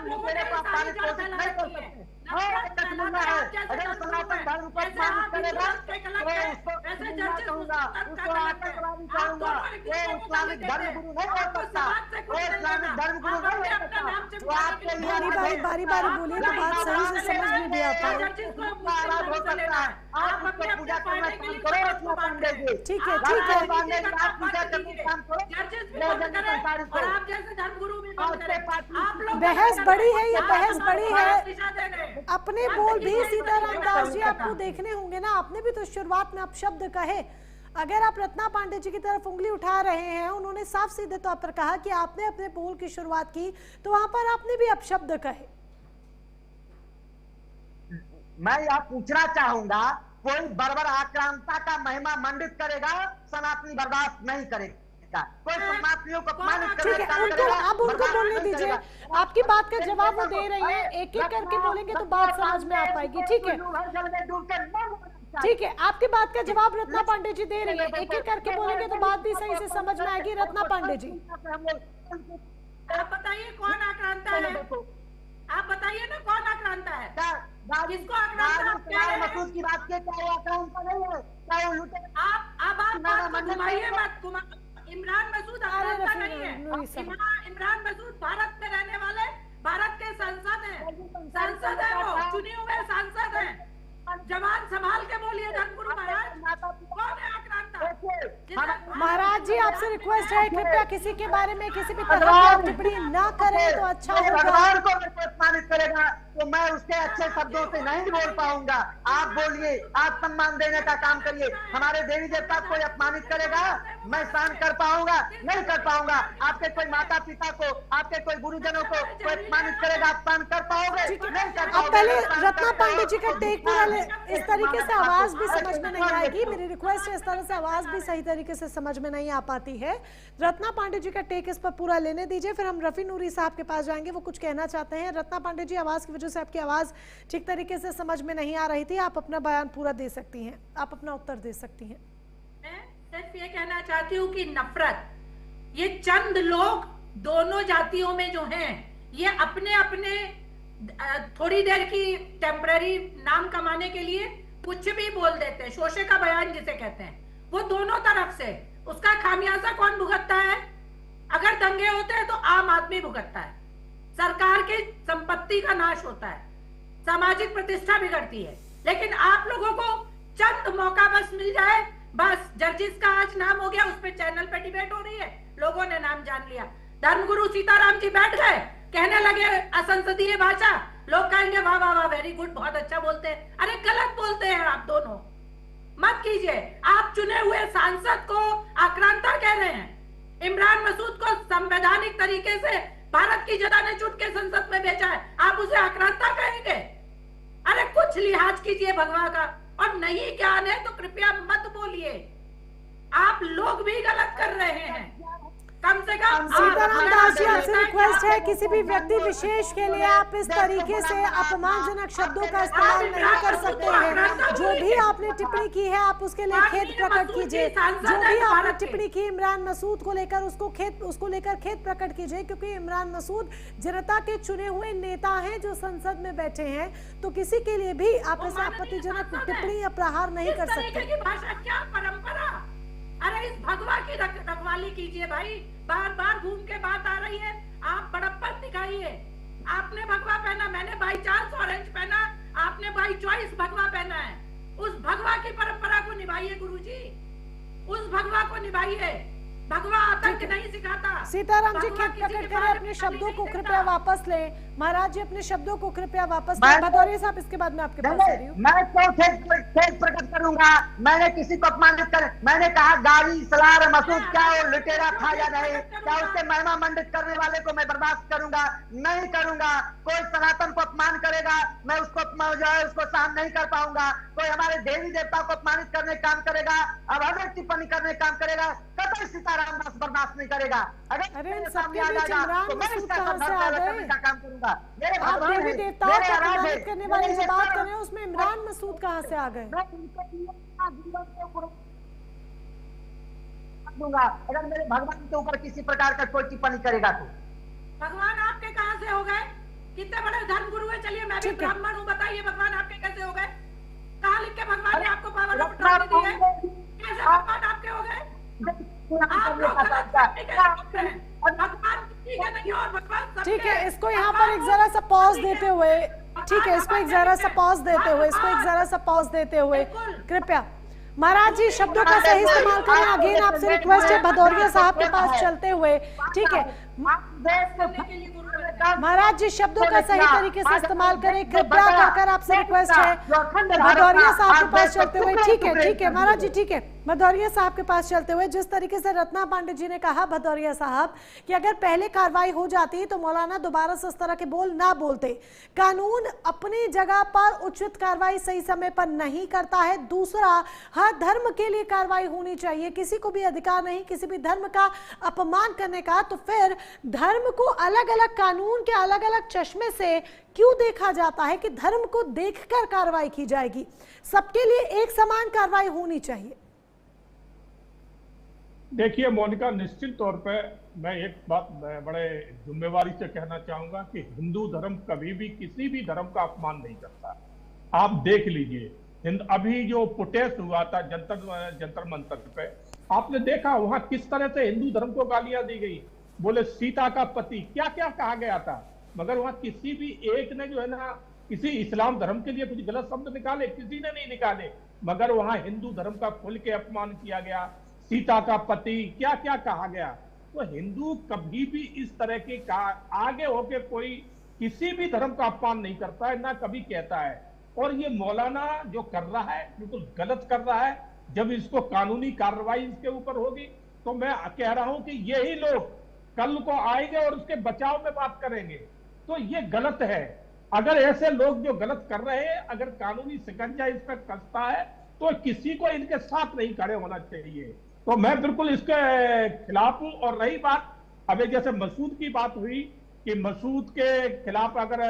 लुटेरे को आप पालित पोषित नहीं कर सकते। अगर सनातन धर्म को अपमानित करेगा तो उसको कहूंगा, उसको आतंकवादी कहूंगा। वो इस्लामिक धर्म गुरु नहीं हो सकता, वो इस्लामिक धर्म गुरु नहीं हो सकता। वो आपके लिए बारी बारी बोलिए तो बात सही से समझ में भी आता है। हो सकता है। आप उसको पूजा करना काम करो रत्ना पांडे जी। ठीक है, ठीक है। पांडे जी आप पूजा करने काम करो। बहस बड़ी है, ये बहस बड़ी है। अपने बोल भी सीताराम दास जी आपको देखने होंगे ना, आपने भी तो शुरुआत में अपशब्द कहे। अगर आप रत्ना पांडे जी की तरफ उंगली उठा रहे हैं, उन्होंने साफ सीधे तौर पर कहा कि आपने अपने बोल की शुरुआत की तो वहां पर आपने भी अपशब्द कहे। मैं यह पूछना चाहूंगा, कोई बर्बर आक्रांता का महिमा मंडित करेगा, सनातनी बर्दाश्त नहीं करेगा। कोई सनातनियों को अपमानित ठीक है, अब उनको बोलने दीजिए। आपकी बात का जवाब वो दे रही है, एक एक करके बोलेंगे तो बात समझ में आ पाएगी। ठीक है, ठीक है, आपकी बात का जवाब रत्ना पांडे जी दे रही है। एक एक करके बोलेंगे तो बात भी सही से समझ में आएगी। रत्ना पांडे जी आप बताइए कौन आक्रांता है? आप बताइए ना कौन आक्रांता है? किसको आक्रांता मसूद की बात की, क्या आक्रांता नहीं है? क्या वो लुटे? आप घुमाइए मत। इमरान मसूद आक्रांता नहीं है। इमरान मसूद भारत में रहने वाले, भारत के संसद हैं। सांसद है, वो चुने हुए सांसद हैं। जवान संभाल के बोलिए धर्मगुरु महाराज, कौन है आक्रांता? महाराज जी आपसे रिक्वेस्ट है कृपया किसी के बारे में किसी भी तरह की आप टिप्पणी ना करें तो अच्छा होगा। भगवान को मेरे को अपमानित करेगा तो मैं उसके अच्छे शब्दों से नहीं बोल पाऊंगा। आप बोलिए, आप सम्मान देने का काम करिए। हमारे देवी देवता को अपमानित करेगा, मैं सहन कर पाऊंगा? नहीं कर पाऊंगा। आपके कोई माता पिता को, आपके कोई गुरुजनों को कोई अपमानित करेगा, आप सहन कर पाओगे? नहीं कर अब पाओगे। पहले रत्ना पांडे जी का टेक पूरा इस तरीके से आवाज भी समझ में नहीं आएगी। मेरी रिक्वेस्ट है, इस तरह से आवाज भी सही तरीके से समझ में नहीं आ पाती है। रत्ना पांडे जी का टेक इस पर पूरा लेने दीजिए, फिर हम रफी नूरी साहब के पास जाएंगे, वो कुछ कहना चाहते हैं। रत्ना पांडे जी, आवाज की वजह से आपकी आवाज ठीक तरीके से समझ में नहीं आ रही थी, आप अपना बयान पूरा दे सकती हैं, आप अपना उत्तर दे सकती हैं। मैं सिर्फ ये कहना चाहती हूँ कि नफरत, ये चंद लोग दोनों जातियों में जो हैं, ये अपने अपने थोड़ी देर की टेम्पररी नाम कमाने के लिए कुछ भी बोल देते हैं। शोषे का बयान जिसे कहते हैं, वो दोनों तरफ से, उसका खामियाजा कौन भुगतता है? अगर दंगे होते हैं तो आम आदमी भुगतता है, सरकार की संपत्ति का नाश होता है, सामाजिक प्रतिष्ठा बिगड़ती है। लेकिन आप लोगों को चंद मौका बस मिल जाए, बस जर्जिस का आज नाम हो गया, उस पे चैनल पे डिबेट हो रही है, लोगों ने नाम जान लिया, धर्मगुरु सीताराम जी बैठ गए, कहने लगे असंसदीय भाषा, लोग कहेंगे वाह वाह वाह वेरी गुड, बहुत अच्छा बोलते हैं। अरे गलत बोलते हैं आप दोनों, मत कीजिए। आप चुने हुए सांसद को आक्रांता कह रहे हैं, इमरान मसूद को संवैधानिक तरीके से भारत की जनता ने चुन के संसद में भेजा है, आप उसे आक्रांता कहेंगे? अरे कुछ लिहाज कीजिए भगवान का, और नहीं ज्ञान है तो कृपया मत बोलिए। आप लोग भी गलत कर रहे हैं, कम से कम। सीताराम दास जी, आपसे रिक्वेस्ट है किसी भी व्यक्ति विशेष के लिए आप इस तरीके से अपमानजनक शब्दों का इस्तेमाल नहीं कर सकते हैं। जो भी आपने टिप्पणी की है आप उसके लिए खेद प्रकट कीजिए। जो भी आपने टिप्पणी की इमरान मसूद को लेकर, उसको लेकर खेद प्रकट कीजिए, क्योंकि इमरान मसूद जनता के चुने हुए नेता हैं जो संसद में बैठे हैं, तो किसी के लिए भी आप ऐसे आपत्तिजनक टिप्पणी या प्रहार नहीं कर सकते। भाषा क्या परंपरा? अरे इस भगवा की रखवाली कीजिए भाई, बार बार घूम के बात आ रही है, आप बड़प्पन दिखाइए। आपने भगवा पहना, मैंने बाई चांस ऑरेंज पहना, आपने बाई चॉइस भगवा पहना है। उस भगवा की परंपरा को निभाइए गुरुजी, उस भगवा को निभाइए। भगवा आतंक नहीं सिखाता। सीताराम जी खेद प्रकट करें, अपने शब्दों को कृपया वापस लें। महाराज जी अपने शब्दों को कृपया वापस लें। भदौरिया साहब, इसके बाद मैं आपके पास आ रही हूँ। मैं क्यों खेद प्रकट करूंगा? मैंने किसी को अपमानित कर, मैंने कहा गाली सलार मसूद क्या वो लुटेरा था या नहीं, क्या उसके महिमा मंडित करने वाले को मैं बर्दाश्त करूंगा? नहीं करूंगा। कोई सनातन को अपमान करेगा, मैं उसको जो है उसको सहन नहीं कर पाऊंगा। कोई हमारे देवी देवता को अपमानित करने काम करेगा, अब हमें टिप्पणी करने काम करेगा, कतई सीताराम दास बर्दाश्त नहीं करेगा। अगर मेरे सामने आ जाएगा तो मैं इसका करने का काम करूंगा। मेरे आप भगवान देवी है, देवताओं मेरे को आराध्य अपमानित करने वाली मेरे जो बात देवता- कर रहे हैं उसमें इमरान मसूद कहाँ से आ गए? मैं उनके जीवन को दूंगा अगर मेरे भगवान के ऊपर किसी प्रकार का कोई टिप्पणी करेगा तो। भगवान आपके कहाँ से हो गए? कितने बड़े धर्म गुरु है। चलिए मैं भी ब्राह्मण हूँ, बताइए भगवान आपके कैसे हो गए? कहाँ लिख के भगवान ने आपको पावर ऑफ अटॉर्नी दी है? कैसे भगवान आपके हो गए? आप लोग गलत करने के लिए हैं। भगवान ठीक है नहीं, और भगवान सबके ठीक है, इसको यहाँ पर एक जरा सा पॉज देते हुए, ठीक है, इसको एक जरा सा पॉज देते हुए, इसको एक जरा सा पॉज देते हुए कृपया महाराज जी शब्दों का सही इस्तेमाल करें। अगेन आपसे रिक्वेस्ट है भदौरिया साहब के पास चलते हुए, ठीक है महाराज जी शब्दों का सही तरीके से इस्तेमाल करें कृपया कर आपसे रिक्वेस्ट है। भदौरिया साहब के पास चलते हुए, ठीक है महाराज जी, ठीक है भदौरिया साहब के पास चलते हुए, जिस तरीके से रत्ना पांडे जी ने कहा भदौरिया साहब कि अगर पहले कार्रवाई हो जाती तो मौलाना दोबारा से इस तरह के बोल ना बोलते। कानून अपनी जगह पर उचित कार्रवाई सही समय पर नहीं करता है। दूसरा, हर धर्म के लिए कार्रवाई होनी चाहिए, किसी को भी अधिकार नहीं किसी भी धर्म का अपमान करने का। तो फिर धर्म को अलग अलग कानून के अलग अलग चश्मे से क्यों देखा जाता है कि धर्म को देखकर कार्रवाई की जाएगी? सबके लिए एक समान कार्रवाई होनी चाहिए। देखिए मोनिका, निश्चित तौर पे मैं एक बात बड़े जिम्मेवारी से कहना चाहूंगा कि हिंदू धर्म कभी भी किसी भी धर्म का अपमान नहीं करता। आप देख लीजिए अभी जो प्रोटेस्ट हुआ था जंतर मंतर पे, आपने देखा वहां किस तरह से हिंदू धर्म को गालियां दी गई। बोले सीता का पति, क्या क्या कहा गया था। मगर वहां किसी भी एक ने जो है ना किसी इस्लाम धर्म के लिए कुछ गलत शब्द निकाले, किसी ने नहीं निकाले, मगर वहां हिंदू धर्म का खुल के अपमान किया गया, सीता का पति क्या क्या कहा गया। तो हिंदू कभी भी इस तरह के आगे होके कोई किसी भी धर्म का अपमान नहीं करता है, ना कभी कहता है। और ये मौलाना जो कर रहा है बिल्कुल गलत कर रहा है। जब इसको कानूनी कार्रवाई इसके ऊपर होगी तो मैं कह रहा हूं कि यही लोग कल को आएंगे और उसके बचाव में बात करेंगे। तो ये गलत है। अगर ऐसे लोग जो गलत कर रहे हैं, अगर कानूनी शिकंजा इस पर कसता है तो किसी को इनके साथ नहीं खड़े होना चाहिए। तो मैं बिल्कुल इसके खिलाफ हूं। और रही बात अभी जैसे मसूद की बात हुई कि मसूद के खिलाफ अगर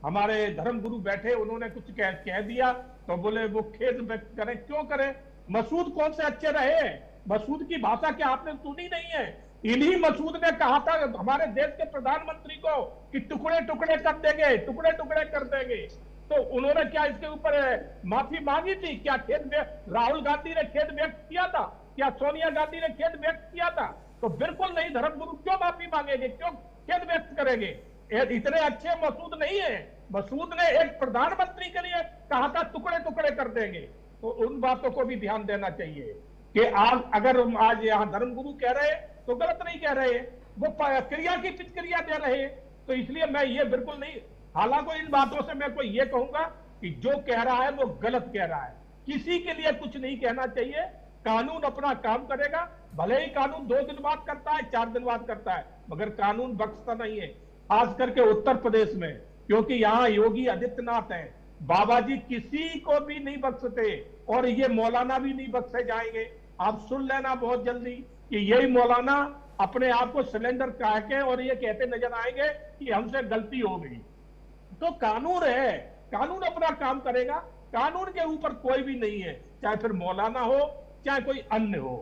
हमारे धर्मगुरु बैठे उन्होंने कुछ कह दिया तो बोले वो खेद व्यक्त करें। क्यों करें? मसूद कौन से अच्छे रहे? मसूद की भाषा क्या आपने सुनी नहीं है? इन्हीं मसूद ने कहा था हमारे देश के प्रधानमंत्री को कि टुकड़े टुकड़े कर देंगे, टुकड़े टुकड़े कर देंगे। तो उन्होंने क्या इसके ऊपर माफी मांगी थी? क्या राहुल गांधी ने खेद व्यक्त किया था? क्या सोनिया गांधी ने खेद व्यक्त किया था? तो बिल्कुल नहीं। धर्मगुरु क्यों माफी मांगेंगे, क्यों खेद व्यक्त करेंगे? इतने अच्छे मसूद नहीं है। मसूद ने एक प्रधानमंत्री के लिए कहा था टुकड़े टुकड़े कर देंगे। तो उन बातों को भी ध्यान देना चाहिए कि अगर आज यहाँ धर्मगुरु कह रहे तो गलत नहीं कह रहे, वो क्रिया की प्रतिक्रिया दे रहे। तो इसलिए मैं ये बिल्कुल नहीं, हालांकि इन बातों से मैं कोई ये कहूंगा कि जो कह रहा है वो गलत कह रहा है। किसी के लिए कुछ नहीं कहना चाहिए। कानून अपना काम करेगा। भले ही कानून 2 दिन बाद करता है, 4 दिन बाद करता है, मगर कानून बख्शता नहीं है। खास करके उत्तर प्रदेश में, क्योंकि यहाँ योगी आदित्यनाथ हैं, बाबा जी किसी को भी नहीं बख्शते और ये मौलाना भी नहीं बख्शे जाएंगे। आप सुन लेना बहुत जल्दी कि यही मौलाना अपने आप को सिलेंडर कह के और ये कहते नजर आएंगे कि हमसे गलती हो गई। तो कानून है, कानून अपना काम करेगा। कानून के ऊपर कोई भी नहीं है, चाहे फिर मौलाना हो चाहे कोई अन्य हो।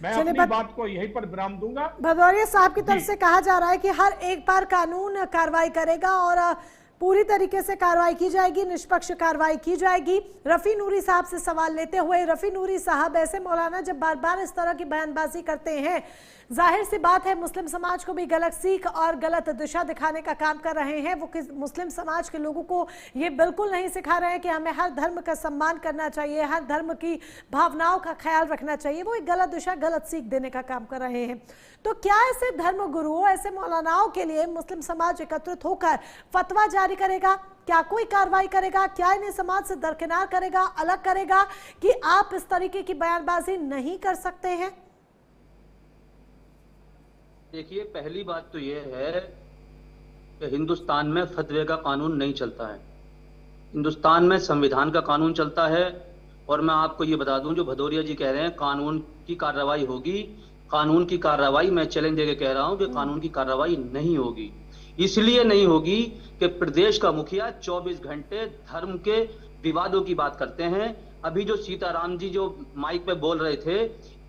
मैं अपनी बात को यहीं पर विराम दूंगा। भदौरिया साहब की तरफ से कहा जा रहा है कि हर एक बार कानून कार्रवाई करेगा और पूरी तरीके से कार्रवाई की जाएगी, निष्पक्ष कार्रवाई की जाएगी। रफी नूरी साहब से सवाल लेते हुए, रफी नूरी साहब, ऐसे मौलाना जब बार बार इस तरह की बयानबाजी करते हैं, जाहिर सी बात है मुस्लिम समाज को भी गलत सीख और गलत दिशा दिखाने का काम कर रहे हैं। वो मुस्लिम समाज के लोगों को ये बिल्कुल नहीं सिखा रहे हैं कि हमें हर धर्म का सम्मान करना चाहिए, हर धर्म की भावनाओं का ख्याल रखना चाहिए। वो एक गलत दिशा, गलत सीख देने का काम कर रहे हैं। तो क्या ऐसे धर्म गुरुओं, ऐसे मौलानाओं के लिए मुस्लिम समाज एकत्रित होकर फतवा जारी करेगा? क्या कोई कार्रवाई करेगा? क्या इन्हें समाज से दरकिनार करेगा, अलग करेगा कि आप इस तरीके की बयानबाजी नहीं कर सकते हैं? देखिए, पहली बात तो यह है कि हिंदुस्तान में फतवे का कानून नहीं चलता है। हिंदुस्तान में संविधान का कानून चलता है। और मैं आपको ये बता दूं, जो भदौरिया जी कह रहे हैं कानून की कार्रवाई होगी, कानून की कार्रवाई मैं चैलेंज देके कह रहा हूं कि कानून की कार्रवाई नहीं होगी। इसलिए नहीं होगी कि प्रदेश का मुखिया 24 घंटे धर्म के विवादों की बात करते हैं। अभी जो सीताराम जी जो माइक पे बोल रहे थे,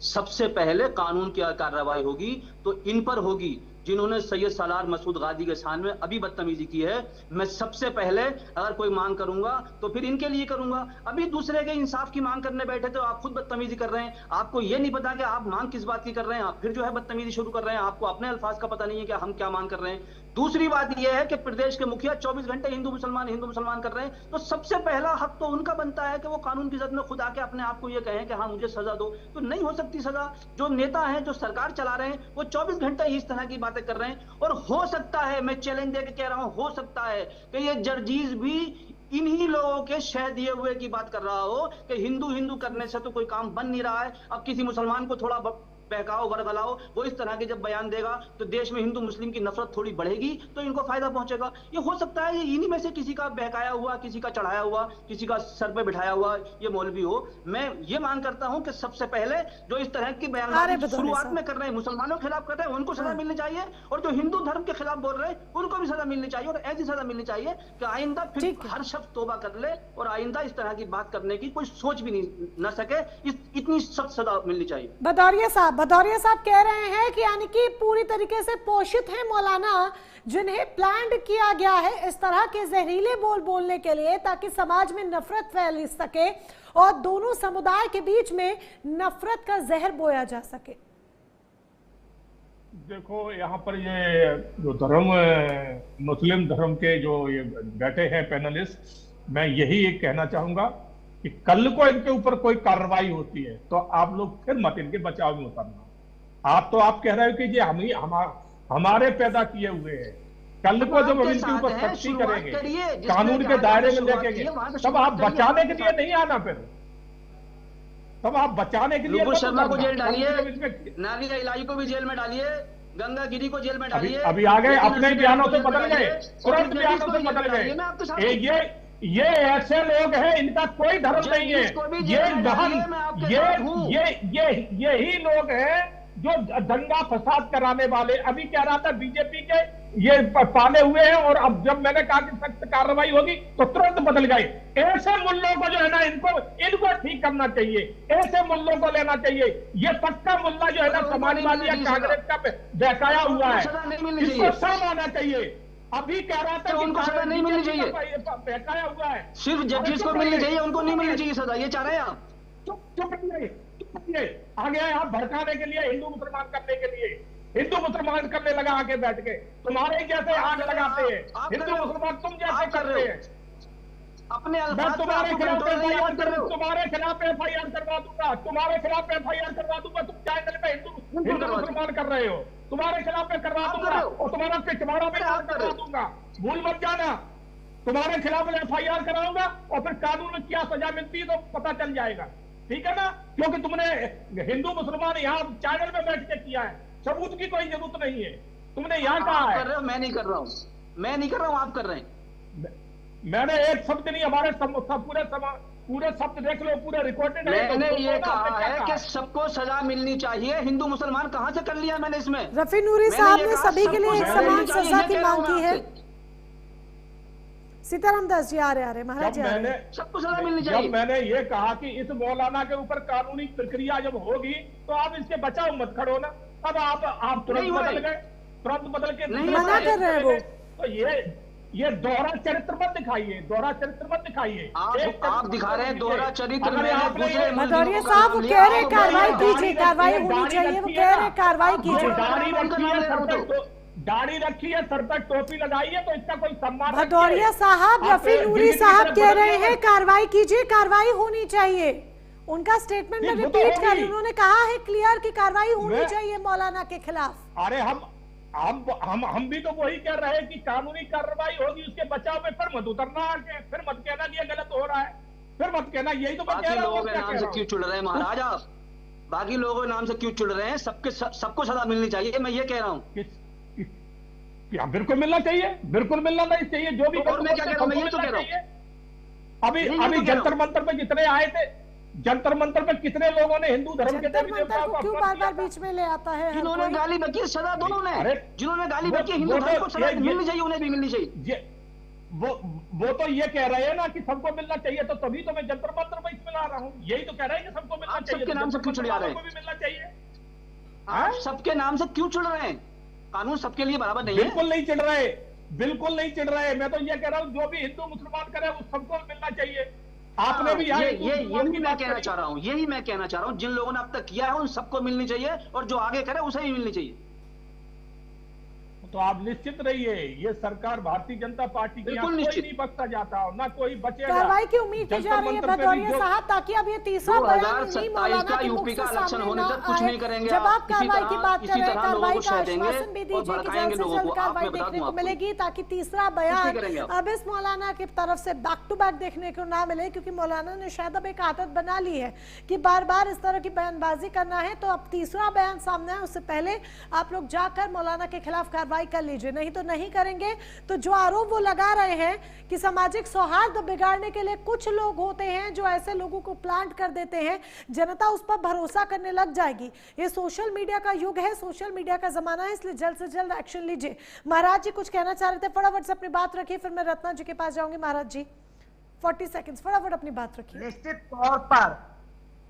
सबसे पहले कानून की कार्रवाई होगी तो इन पर होगी जिन्होंने सैयद सालार मसूद गाजी के शान में अभी बदतमीजी की है। मैं सबसे पहले अगर कोई मांग करूंगा तो फिर इनके लिए करूंगा। अभी दूसरे के इंसाफ की मांग करने बैठे तो आप खुद बदतमीजी कर रहे हैं। आपको ये नहीं पता कि आप मांग किस बात की कर रहे हैं, आप फिर जो है बदतमीजी शुरू कर रहे हैं। आपको अपने अल्फाज का पता नहीं है कि हम क्या मांग कर रहे हैं। दूसरी बात यह है कि प्रदेश के मुखिया 24 घंटे हिंदू मुसलमान कर रहे हैं, तो सबसे पहला हक तो उनका बनता है कि वो कानून की जद में खुद आके अपने आप को ये कहें कि हाँ मुझे सजा दो। तो नहीं हो सकती सजा। जो नेता हैं, जो सरकार चला रहे हैं, वो 24 घंटे इस तरह की बातें कर रहे हैं। और हो सकता है, मैं चैलेंज देके कह रहा हूं, हो सकता है कि ये जर्जीज भी इन्हीं लोगों के शह दिए हुए की बात कर रहा हो कि हिंदू करने से तो कोई काम बन नहीं रहा है। अब किसी मुसलमान को थोड़ा बहकाओ, वर्गलाओ, वो इस तरह के जब बयान देगा तो देश में हिंदू मुस्लिम की नफरत थोड़ी बढ़ेगी, तो इनको फायदा पहुंचेगा। ये हो सकता है ये इन्हीं में से किसी का बहकाया हुआ, किसी का चढ़ाया हुआ, किसी का सर पे बिठाया हुआ ये मौलवी हो। मैं ये मांग करता हूं कि सबसे पहले जो इस तरह की बयान शुरुआत में कर रहे हैं, मुसलमानों के खिलाफ कर रहे हैं, उनको सजा मिलनी चाहिए। और जो हिंदू धर्म के खिलाफ बोल रहे हैं उनको भी सजा मिलनी चाहिए। और ऐसी सजा मिलनी चाहिए कि आइंदा फिर हर शख्स तौबा कर ले और आइंदा इस तरह की बात करने की कोई सोच भी न सके। इतनी सख्त सजा मिलनी चाहिए। भदौरिया साहब कह रहे हैं कि यानी कि पूरी तरीके से पोषित है मौलाना, जिन्हें प्लान्ड किया गया है इस तरह के जहरीले बोल बोलने के लिए, ताकि समाज में नफरत फैल सके और दोनों समुदाय के बीच में नफरत का जहर बोया जा सके। देखो यहाँ पर ये जो धर्म मुस्लिम धर्म के जो ये बैठे हैं पैनलिस्ट, मैं यही एक कहना चाहूंगा कि कल को इनके ऊपर कोई कार्रवाई होती है तो आप लोग फिर मत इनके बचाव में उतरना। आप कह रहे हो कि ये हमारे पैदा किए हुए हैं, कल को जब हम इनके ऊपर सख्ती करेंगे, कानून के दायरे में लेके, तब आप बचाने के लिए नहीं आना, फिर तब आप बचाने के लिए शर्मा को जेल डालिए, नादिया इलाही को भी जेल में डालिए, गंगा गिरी को जेल में डालिए। अभी आ गए, अपने बयानों से बदल गए, तुरंत बयानों से बदल गए। ये ऐसे लोग हैं, इनका कोई धर्म नहीं है। यही लोग हैं जो दंगा फसाद कराने वाले। अभी कह रहा था बीजेपी के ये पाले हुए हैं, और अब जब मैंने कहा कि सख्त कार्रवाई होगी तो तुरंत बदल गए। ऐसे मुल्लों को जो है ना, इनको ठीक करना चाहिए, ऐसे मुल्लों को लेना चाहिए। ये पक्का मुल्ला जो है ना, समाजवादी या कांग्रेस का बहकाया हुआ है, इसको सब आना चाहिए। अभी कह रहा था उनको सजा नहीं मिलनी चाहिए, बहकाया हुआ है, सिर्फ जजेस को मिलनी चाहिए, उनको नहीं मिलनी चाहिए सजा। ये चाह रहे हैं आप? चुप आ गया आप भड़काने के लिए, हिंदू मुसलमान करने के लिए, हिंदू मुसलमान करने लगा आके बैठ के। तुम्हारे जैसे आग लगाते हैं हिंदू मुसलमान, तुम जैसे कर रहे हैं। अपने मैं तुम्हारे खिलाफ एफआईआर करवा दूंगा, तुम्हारे खिलाफ एफआईआर करवा दूंगा। तुम चैनल में हिंदू मुसलमान कर रहे हो, तुम्हारे खिलाफ मैं करवा दूंगा, और तुम्हारा पिछवाड़ा में करवा दूंगा। भूल मत जाना, तुम्हारे खिलाफ एफआईआर कराऊंगा, और फिर कानून में क्या सजा मिलती है तो पता चल जाएगा, ठीक है ना? क्योंकि तुमने हिंदू मुसलमान यहाँ चैनल में बैठ के किया है, सबूत की कोई जरूरत नहीं है। तुमने यहाँ कहा है, कर रहे हो, मैं नहीं कर रहा हूँ, मैं नहीं कर रहा हूँ, आप कर रहे हैं। मैंने एक शब्द नहीं, हमारे पूरे शब्द देख लो, पूरे रिकॉर्डेड है। मैंने ये कहा है कि सबको सजा मिलनी चाहिए। हिंदू मुसलमान कहाँ से कर लिया मैंने इसमें? रफी नूरी साहब ने सभी के लिए एक समान सजा की मांग की है। सीताराम दास जी आ रहे महाराज जी, सबको सजा मिलनी चाहिए। जब मैंने ये कहा कि इस मौलाना के ऊपर कानूनी प्रक्रिया जब होगी तो आप इसके बचाव मत खड़ो ना। अब आप तुरंत बदल गए, तुरंत बदल के मना कर रहे हैं वो। तो ये दोहरा चरित्र मत दिखाइए, दोहरा चरित्र मत दिखाइए। आप दिखा रहे हैं दोहरा चरित्र। भदौरिया साहब वो कह रहे कार्रवाई कीजिए, कार्रवाई होनी चाहिए, वो कह रहे कार्रवाई कीजिए। दाढ़ी रखी है, सर पर टोपी लगाई है, तो इसका कोई सम्मान। भदौरिया साहब, रफी नूरी साहब कह रहे हैं कार्रवाई कीजिए, कार्रवाई होनी चाहिए। उनका स्टेटमेंट में रिपीट कर, उन्होंने कहा है क्लियर की कार्रवाई होनी चाहिए मौलाना के खिलाफ। अरे हम भी तो वही कह रहे हैं कि कानूनी कार्रवाई होगी, उसके बचाव में फिर मत उतरना आके, फिर मत कहना कि ये गलत हो रहा है, फिर मत कहना। यही तो बाकी लोगों के नाम से क्यों चिढ़ रहे हैं महाराज आप? बाकी लोगों के नाम से क्यों चिढ़ रहे हैं? सबको सजा मिलनी चाहिए, मैं ये कह रहा हूँ। बिल्कुल मिलना चाहिए, बिल्कुल मिलना नहीं चाहिए। जो भी और मैं क्या कह रहा हूँ, मैं ये तो कह रहा हूँ। अभी जंतर मंतर पे जितने आए थे, जंतर मंतर पे कितने लोगों ने हिंदू धर्म के देवी देवताओं को क्यों बार-बार बीच में ले आता है? जिन्होंने गाली बकी सजा दो उन्हें, जिन्होंने गाली बकी हिंदू धर्म को सजा मिलनी चाहिए, उन्हें भी मिलनी चाहिए। वो तो ये कह रहे हैं ना कि सबको मिलना चाहिए, तो तभी तो मैं जंतर मंतर पे इसमें ला रहा हूँ। यही तो कह रहे हैं कि सबको मिलना चाहिए। सबके नाम से क्यों चिढ़ा रहे हैं? मिलना चाहिए। आप सबके नाम से क्यों चिढ़ रहे हैं? कानून सबके लिए बराबर नहीं है। बिल्कुल नहीं चिढ़ रहे, बिल्कुल नहीं चिढ़ रहे। मैं तो ये कह रहा हूँ जो भी हिंदू मुसलमान करे वो सबको मिलना चाहिए। आपने भी यही मैं कहना चाह रहा हूँ, यही मैं कहना चाह रहा हूँ। जिन लोगों ने अब तक किया है उन सबको मिलनी चाहिए, और जो आगे करे उसे भी मिलनी चाहिए। तो आप निश्चित रहिए, ये सरकार भारतीय जनता पार्टी की कोई नहीं बख्शा जाता हो, ना कोई बचेगा। कार्रवाई की उम्मीद की जा रही है भदौरिया साहब, ताकि अब ये तीसरा बयान नहीं मौलाना के मुख से सामने ना आए। जब आप कार्रवाई की बात कर रहे हैं, कार्रवाई का आश्वासन भी दीजिए कि जल्द से जल्द कार्रवाई देखने को मिलेगी, ताकि तीसरा बयान अब इस मौलाना की तरफ से बैक टू बैक देखने को ना मिले। क्योंकि मौलाना ने शायद अब एक आदत बना ली है कि बार बार इस तरह की बयानबाजी करना है, तो अब तीसरा बयान सामने है, उससे पहले आप लोग जाकर मौलाना के खिलाफ कार्रवाई कर लीजिए। नहीं तो नहीं करेंगे तो जो आरोप वो लगा रहे हैं कि सामाजिक सौहार्द बिगाड़ने के लिए कुछ लोग होते हैं जो ऐसे लोगों को प्लांट कर देते हैं, जनता उस पर भरोसा करने लग जाएगी। ये सोशल मीडिया का युग है, सोशल मीडिया का जमाना है, इसलिए जल्द से जल्द एक्शन लीजिए। महाराज जी कुछ कहना चाह रहे थे, फटाफट से अपनी बात रखिए, फिर मैं रत्ना जी के पास जाऊंगी। महाराज जी 40 सेकंड्स, फटाफट अपनी बात रखिए।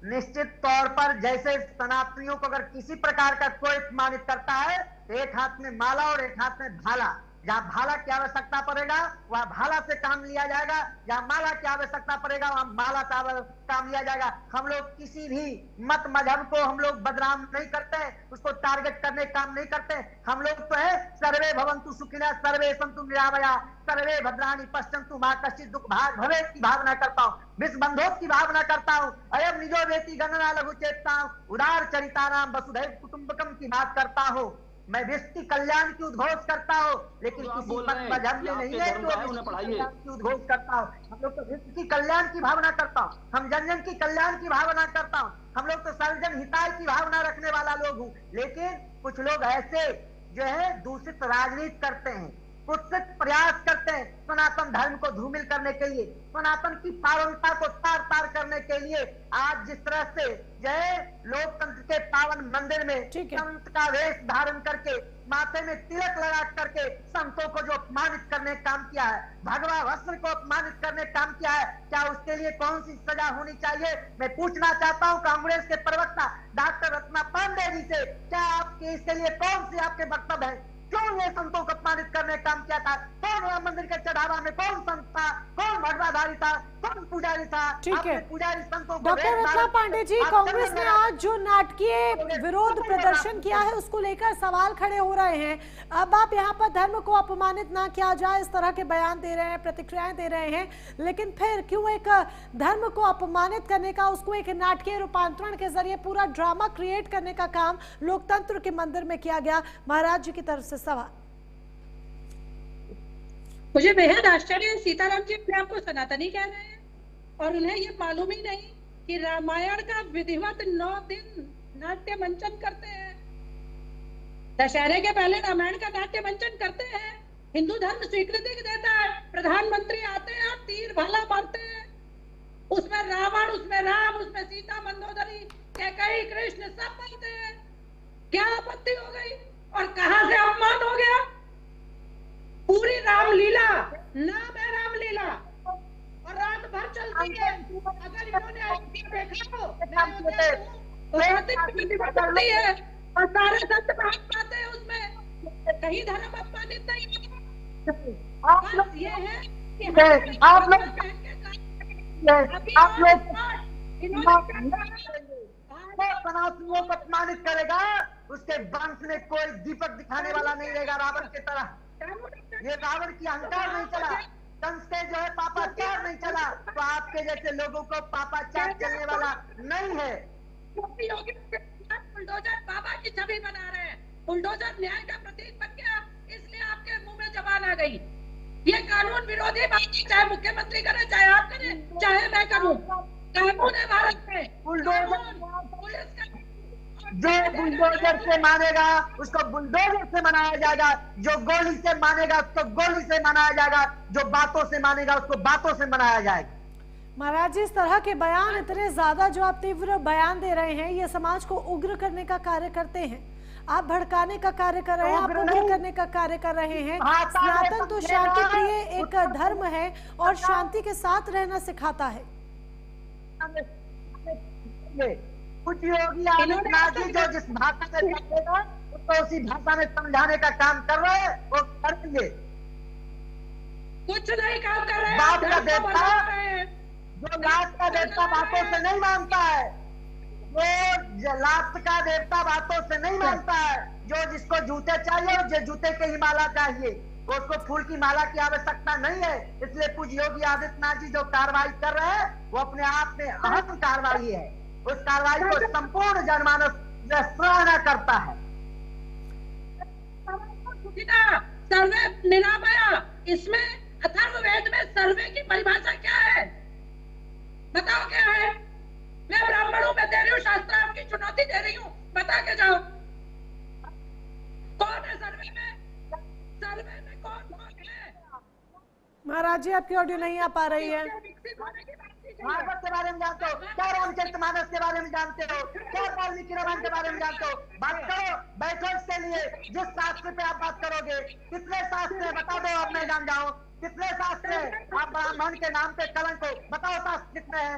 निश्चित तौर पर जैसे सनातनियों को अगर किसी प्रकार का कोई अपमानित करता है, एक हाथ में माला और एक हाथ में भाला, जहाँ भाला की आवश्यकता पड़ेगा वहाँ भाला से काम लिया जाएगा, जहाँ माला की आवश्यकता पड़ेगा वहाँ माला का काम लिया जाएगा। हम लोग किसी भी मत मजहब को हम लोग बदनाम नहीं करते, उसको टारगेट करने काम नहीं करते। हम लोग तो है सर्वे भवन्तु सुखिनः सर्वे सन्तु निरामया सर्वे भद्राणि पश्यन्तु मा कश्चित् दुःख भाग् भवेत् की भावना करता हूँ, विश्व बंधोत की भावना करता हूँ, अयम निजो वेति गणना लघु चेतता हूँ, उदार चरितानाम वसुधैव कुटुम्बकम की बात करता हूँ। मैं व्यक्ति कल्याण की उद्घोष करता हूँ, लेकिन किसी मजहब में नहीं है जो कल्याण की उद्घोष करता हूँ। हम लोग तो व्यक्ति की कल्याण की भावना करता हूँ, हम जन जन की कल्याण की भावना करता हूँ, हम लोग तो सर्वजन हिताय की भावना रखने वाला लोग हूँ। लेकिन कुछ लोग ऐसे जो है दूषित राजनीति करते हैं, कुत्सित प्रयास करते हैं सनातन धर्म को धूमिल करने के लिए, सनातन की पावनता को तार तार करने के लिए। आज जिस तरह से जो है लोकतंत्र के पावन मंदिर में संत का वेश धारण करके माथे में तिलक लगा करके संतों को जो अपमानित करने का काम किया है, भगवा वस्त्र को अपमानित करने का काम किया है, क्या उसके लिए कौन सी सजा होनी चाहिए? मैं पूछना चाहता हूँ कांग्रेस के प्रवक्ता डॉक्टर रत्ना पांडे जी से, क्या आपके इसके लिए कौन सी आपके वक्तव्य है? क्यों ये संतों को अपमानित करने का काम किया था? कौन राम मंदिर के चढ़ावा में कौन संत था, कौन भगवाधारी था, कौन पुजारी था? ठीक है पुजारी संतों को डॉक्टर रत्ना पांडे जी, कांग्रेस ने आज जो नाटकीय विरोध प्रदर्शन किया है उसको लेकर सवाल खड़े हो रहे हैं। अब आप यहाँ पर धर्म को अपमानित ना किया जाए इस तरह के बयान दे रहे हैं, प्रतिक्रियाएं दे रहे हैं, लेकिन फिर क्यों एक धर्म को अपमानित करने का, उसको एक नाटकीय रूपांतरण के जरिए पूरा ड्रामा क्रिएट करने का काम लोकतंत्र के मंदिर में किया गया? महाराज जी की तरफ से सवाल। मुझे बेहद आश्चर्य है, सीताराम जी अपने आप को सनातनी कह रहे हैं और उन्हें ये मालूम ही नहीं कि रामायण का विधिवत 9 दिन नाट्य मंचन करते हैं। दशहरे के पहले रामायण का नाट्य मंचन करते हैं, हिंदू धर्म स्वीकृति देता है, प्रधानमंत्री आते हैं और तीर भाला मारते हैं, उसमें रावण, उसमें राम, उसमें सीता, मंदोदरी, कैकेयी, कृष्ण सब बोलते हैं। क्या आपत्ति हो गई और कहां से अपमान हो गया? पूरी रामलीला नाम है रामलीला और रात भर चलती है। अगर इन्होंने देखा तो है और सारे संत बात पाते हैं, उसमें कहीं धर्म अपमानित नहीं है। बस ये है कि आप सनातनियों को अपमानित करेगा, उसके वंश में कोई दीपक दिखाने वाला नहीं रहेगा रावण की तरह। ये रावण की अहंकार नहीं चला, कंस से जो है पापाचार नहीं चला, तो आपके जैसे लोगों को पापाचार चलने वाला नहीं है। बुलडोजर बाबा की छवि बना रहे हैं, बुलडोजर न्याय का प्रतीक बन गया, इसलिए आपके मुंह में जबान आ गई। ये कानून विरोधी बात, चाहे मुख्यमंत्री करे, चाहे आप करें, चाहे मैं करूं, कानून है भारत में। पुलिस जो बुलडोजर से मानेगा उसको बुलडोजर से मनाया जाएगा, जो गोली से मानेगा उसको गोली से मनाया जाएगा, जो बातों से मानेगा उसको बातों से मनाया जाएगा। महाराज जी, इस तरह के बयान इतने ज्यादा जो आप तीव्र बयान दे रहे हैं, ये समाज को उग्र करने का कार्य करते हैं, आप भड़काने का कार्य कर रहे हैं, आप उग्र करने का कार्य कर रहे हैं। सनातन तो शांति प्रिय एक धर्म है और शांति के साथ रहना सिखाता है। कुछ योगी आदित्यनाथ जी जो जिस भाषा में समझेगा उसको उसी भाषा में समझाने का काम कर रहे हैं, वो करेंगे। कुछ नहीं काम कर रहे हैं। बाप का देवता जो लात का देवता बातों से नहीं मानता है, वो लात का देवता बातों से नहीं मानता है, जो जिसको जूते चाहिए और जो जूते के ही माला चाहिए, वो उसको फूल की माला की आवश्यकता नहीं है। इसलिए पूज्य योगी आदित्यनाथ जी जो कार्रवाई कर रहे हैं वो अपने आप में अहम कार्रवाई है, उस कार्रवाई को संपूर्ण जनमानस सराहना करता है। सर्वे निरामया, इसमें अथर्ववेद में सर्वे की परिभाषा क्या है बताओ, क्या है? मैं ब्राह्मणों में दे रही हूँ, शास्त्र आपकी चुनौती दे रही हूँ, बता के जाओ कौन है सर्वे में? सर्वे में कौन है? महाराज जी, आपकी ऑडियो नहीं आ पा रही है। भागवत के बारे में जानते हो क्या? रामचरितमानस के बारे में जानते हो क्या? वाल्मीकि रामायण के बारे में जानते हो? बात करो, बैठो इसके लिए। जिस शास्त्र पे आप बात करोगे, कितने शास्त्र है बता दो, अब मैं जान जाऊं कितने शास्त्र है। आप ब्राह्मण के नाम पे कलंक हो, बताओ शास्त्र कितने हैं?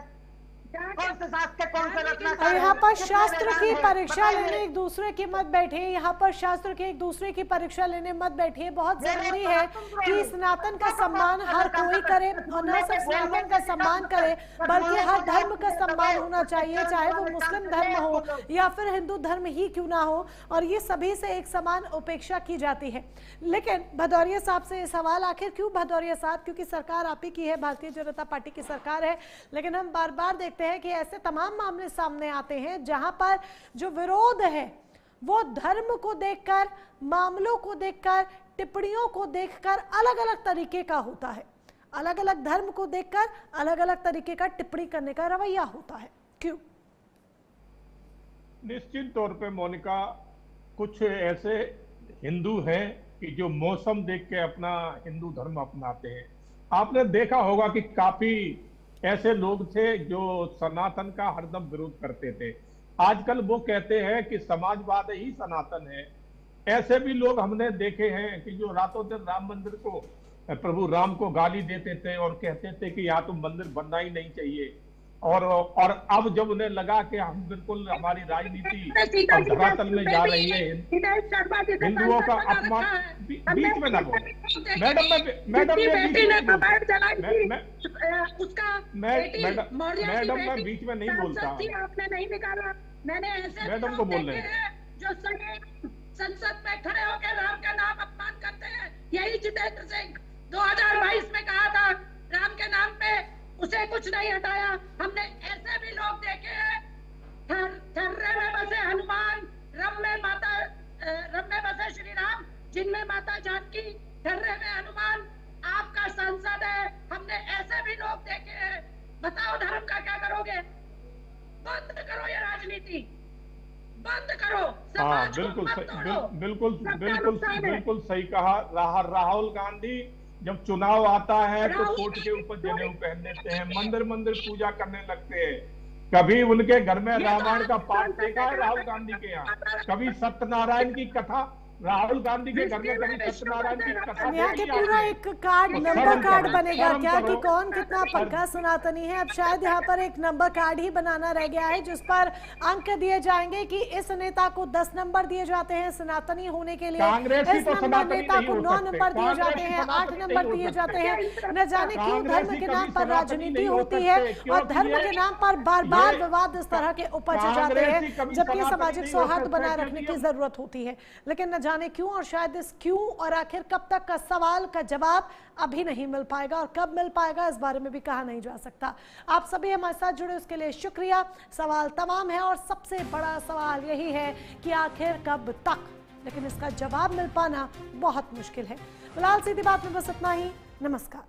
कौन से शास्त्र, कौन से रत्नाकर? और यहाँ पर कितने शास्त्र की वेदांत हैं? परीक्षा बताइए। लेने एक दूसरे की मत बैठिए, यहाँ पर शास्त्र की एक दूसरे की परीक्षा लेने मत बैठिए। बहुत जरूरी है कि सनातन का सम्मान हर कोई करे, और न सिर्फ सनातन का सम्मान करे बल्कि हर धर्म का सम्मान होना चाहिए, चाहे वो मुस्लिम धर्म हो या फिर हिंदू धर्म ही क्यों ना हो, और ये सभी से एक समान उपेक्षा की जाती है। लेकिन भदौरिया साहब से ये सवाल, आखिर क्यों भदौरिया साहब? क्योंकि सरकार आप ही की है, भारतीय जनता पार्टी की सरकार है, लेकिन हम बार बार देखते हैं कि ऐसे तमाम मामले सामने आते हैं जहां पर जो विरोध है वो धर्म को देखकर, मामलों को देखकर, टिप्पणियों को देखकर अलग अलग तरीके का होता है। अलग अलग धर्म को देखकर अलग अलग तरीके का टिप्पणी करने का रवैया होता है। क्यों? निश्चित तौर पे मोनिका, कुछ ऐसे हिंदू हैं कि जो मौसम देख के अपना हिंदू धर्म अपनाते हैं। आपने देखा होगा कि काफी ऐसे लोग थे जो सनातन का हरदम विरोध करते थे। आजकल वो कहते हैं कि समाजवाद ही सनातन है। ऐसे भी लोग हमने देखे हैं कि जो रातों दिन राम मंदिर को, प्रभु राम को गाली देते थे और कहते थे कि यहाँ तो मंदिर बनना ही नहीं चाहिए। और अब जब उन्हें लगा कि हम बिल्कुल हमारी राजनीति अब धरातल में जा रही है, हिंदुओं का अपमान, बीच में ना बोले मैडम, मैं बीच में नहीं बोलता। आपने नहीं निकाला, मैंने ऐसे मैडम को बोल रहे हैं जो संसद में खड़े होकर राम का नाम अपमान करते हैं। यही जितेंद्र सिंह 2022 में कहा था, राम के नाम पे उसे कुछ नहीं हटाया। हमने ऐसे भी लोग देखे हैं, थर्रे में बसे हनुमान, रम में बसे श्री राम, जिनमें माता जानकी, थर्रे में हनुमान आपका सांसद है। हमने ऐसे भी लोग देखे हैं। बताओ धर्म का क्या करोगे? बंद करो ये राजनीति, बंद करो। हाँ, बिल्कुल सही कहा। राहुल गांधी जब चुनाव आता है तो कोर्ट के ऊपर जनेऊ पहन देते हैं, मंदिर पूजा करने लगते हैं। कभी उनके घर में रामायण का पाठ देखा है राहुल गांधी के यहाँ? कभी सत्यनारायण की कथा राहुल गांधी के घर में, कभी सत्यनारायण की कथा? यहाँ के पूरा एक कार्ड, नंबर कार्ड बनेगा क्या कि कौन कितना पक्का सनातनी है? अब शायद यहाँ पर एक नंबर कार्ड ही बनाना रह गया है जिस पर अंक दिए जाएंगे कि इस नेता को 10 नंबर दिए जाते हैं सनातनी होने के लिए, इस नेता को 9 नंबर दिए जाते हैं, 8 नंबर दिए जाते हैं। न जाने क्यों धर्म के नाम पर राजनीति होती है और धर्म के नाम पर बार बार विवाद इस तरह के उपज जाते हैं, जबकि सामाजिक सौहार्द बनाए रखने की जरूरत होती है। लेकिन न जाने क्यों, और शायद इस क्यों और आखिर कब तक का सवाल का जवाब अभी नहीं मिल पाएगा, और कब मिल पाएगा इस बारे में भी कहा नहीं जा सकता। आप सभी हमारे साथ जुड़े उसके लिए शुक्रिया। सवाल तमाम है और सबसे बड़ा सवाल यही है कि आखिर कब तक, लेकिन इसका जवाब मिल पाना बहुत मुश्किल है। फिलहाल सीधी बात में बस इतना ही। नमस्कार।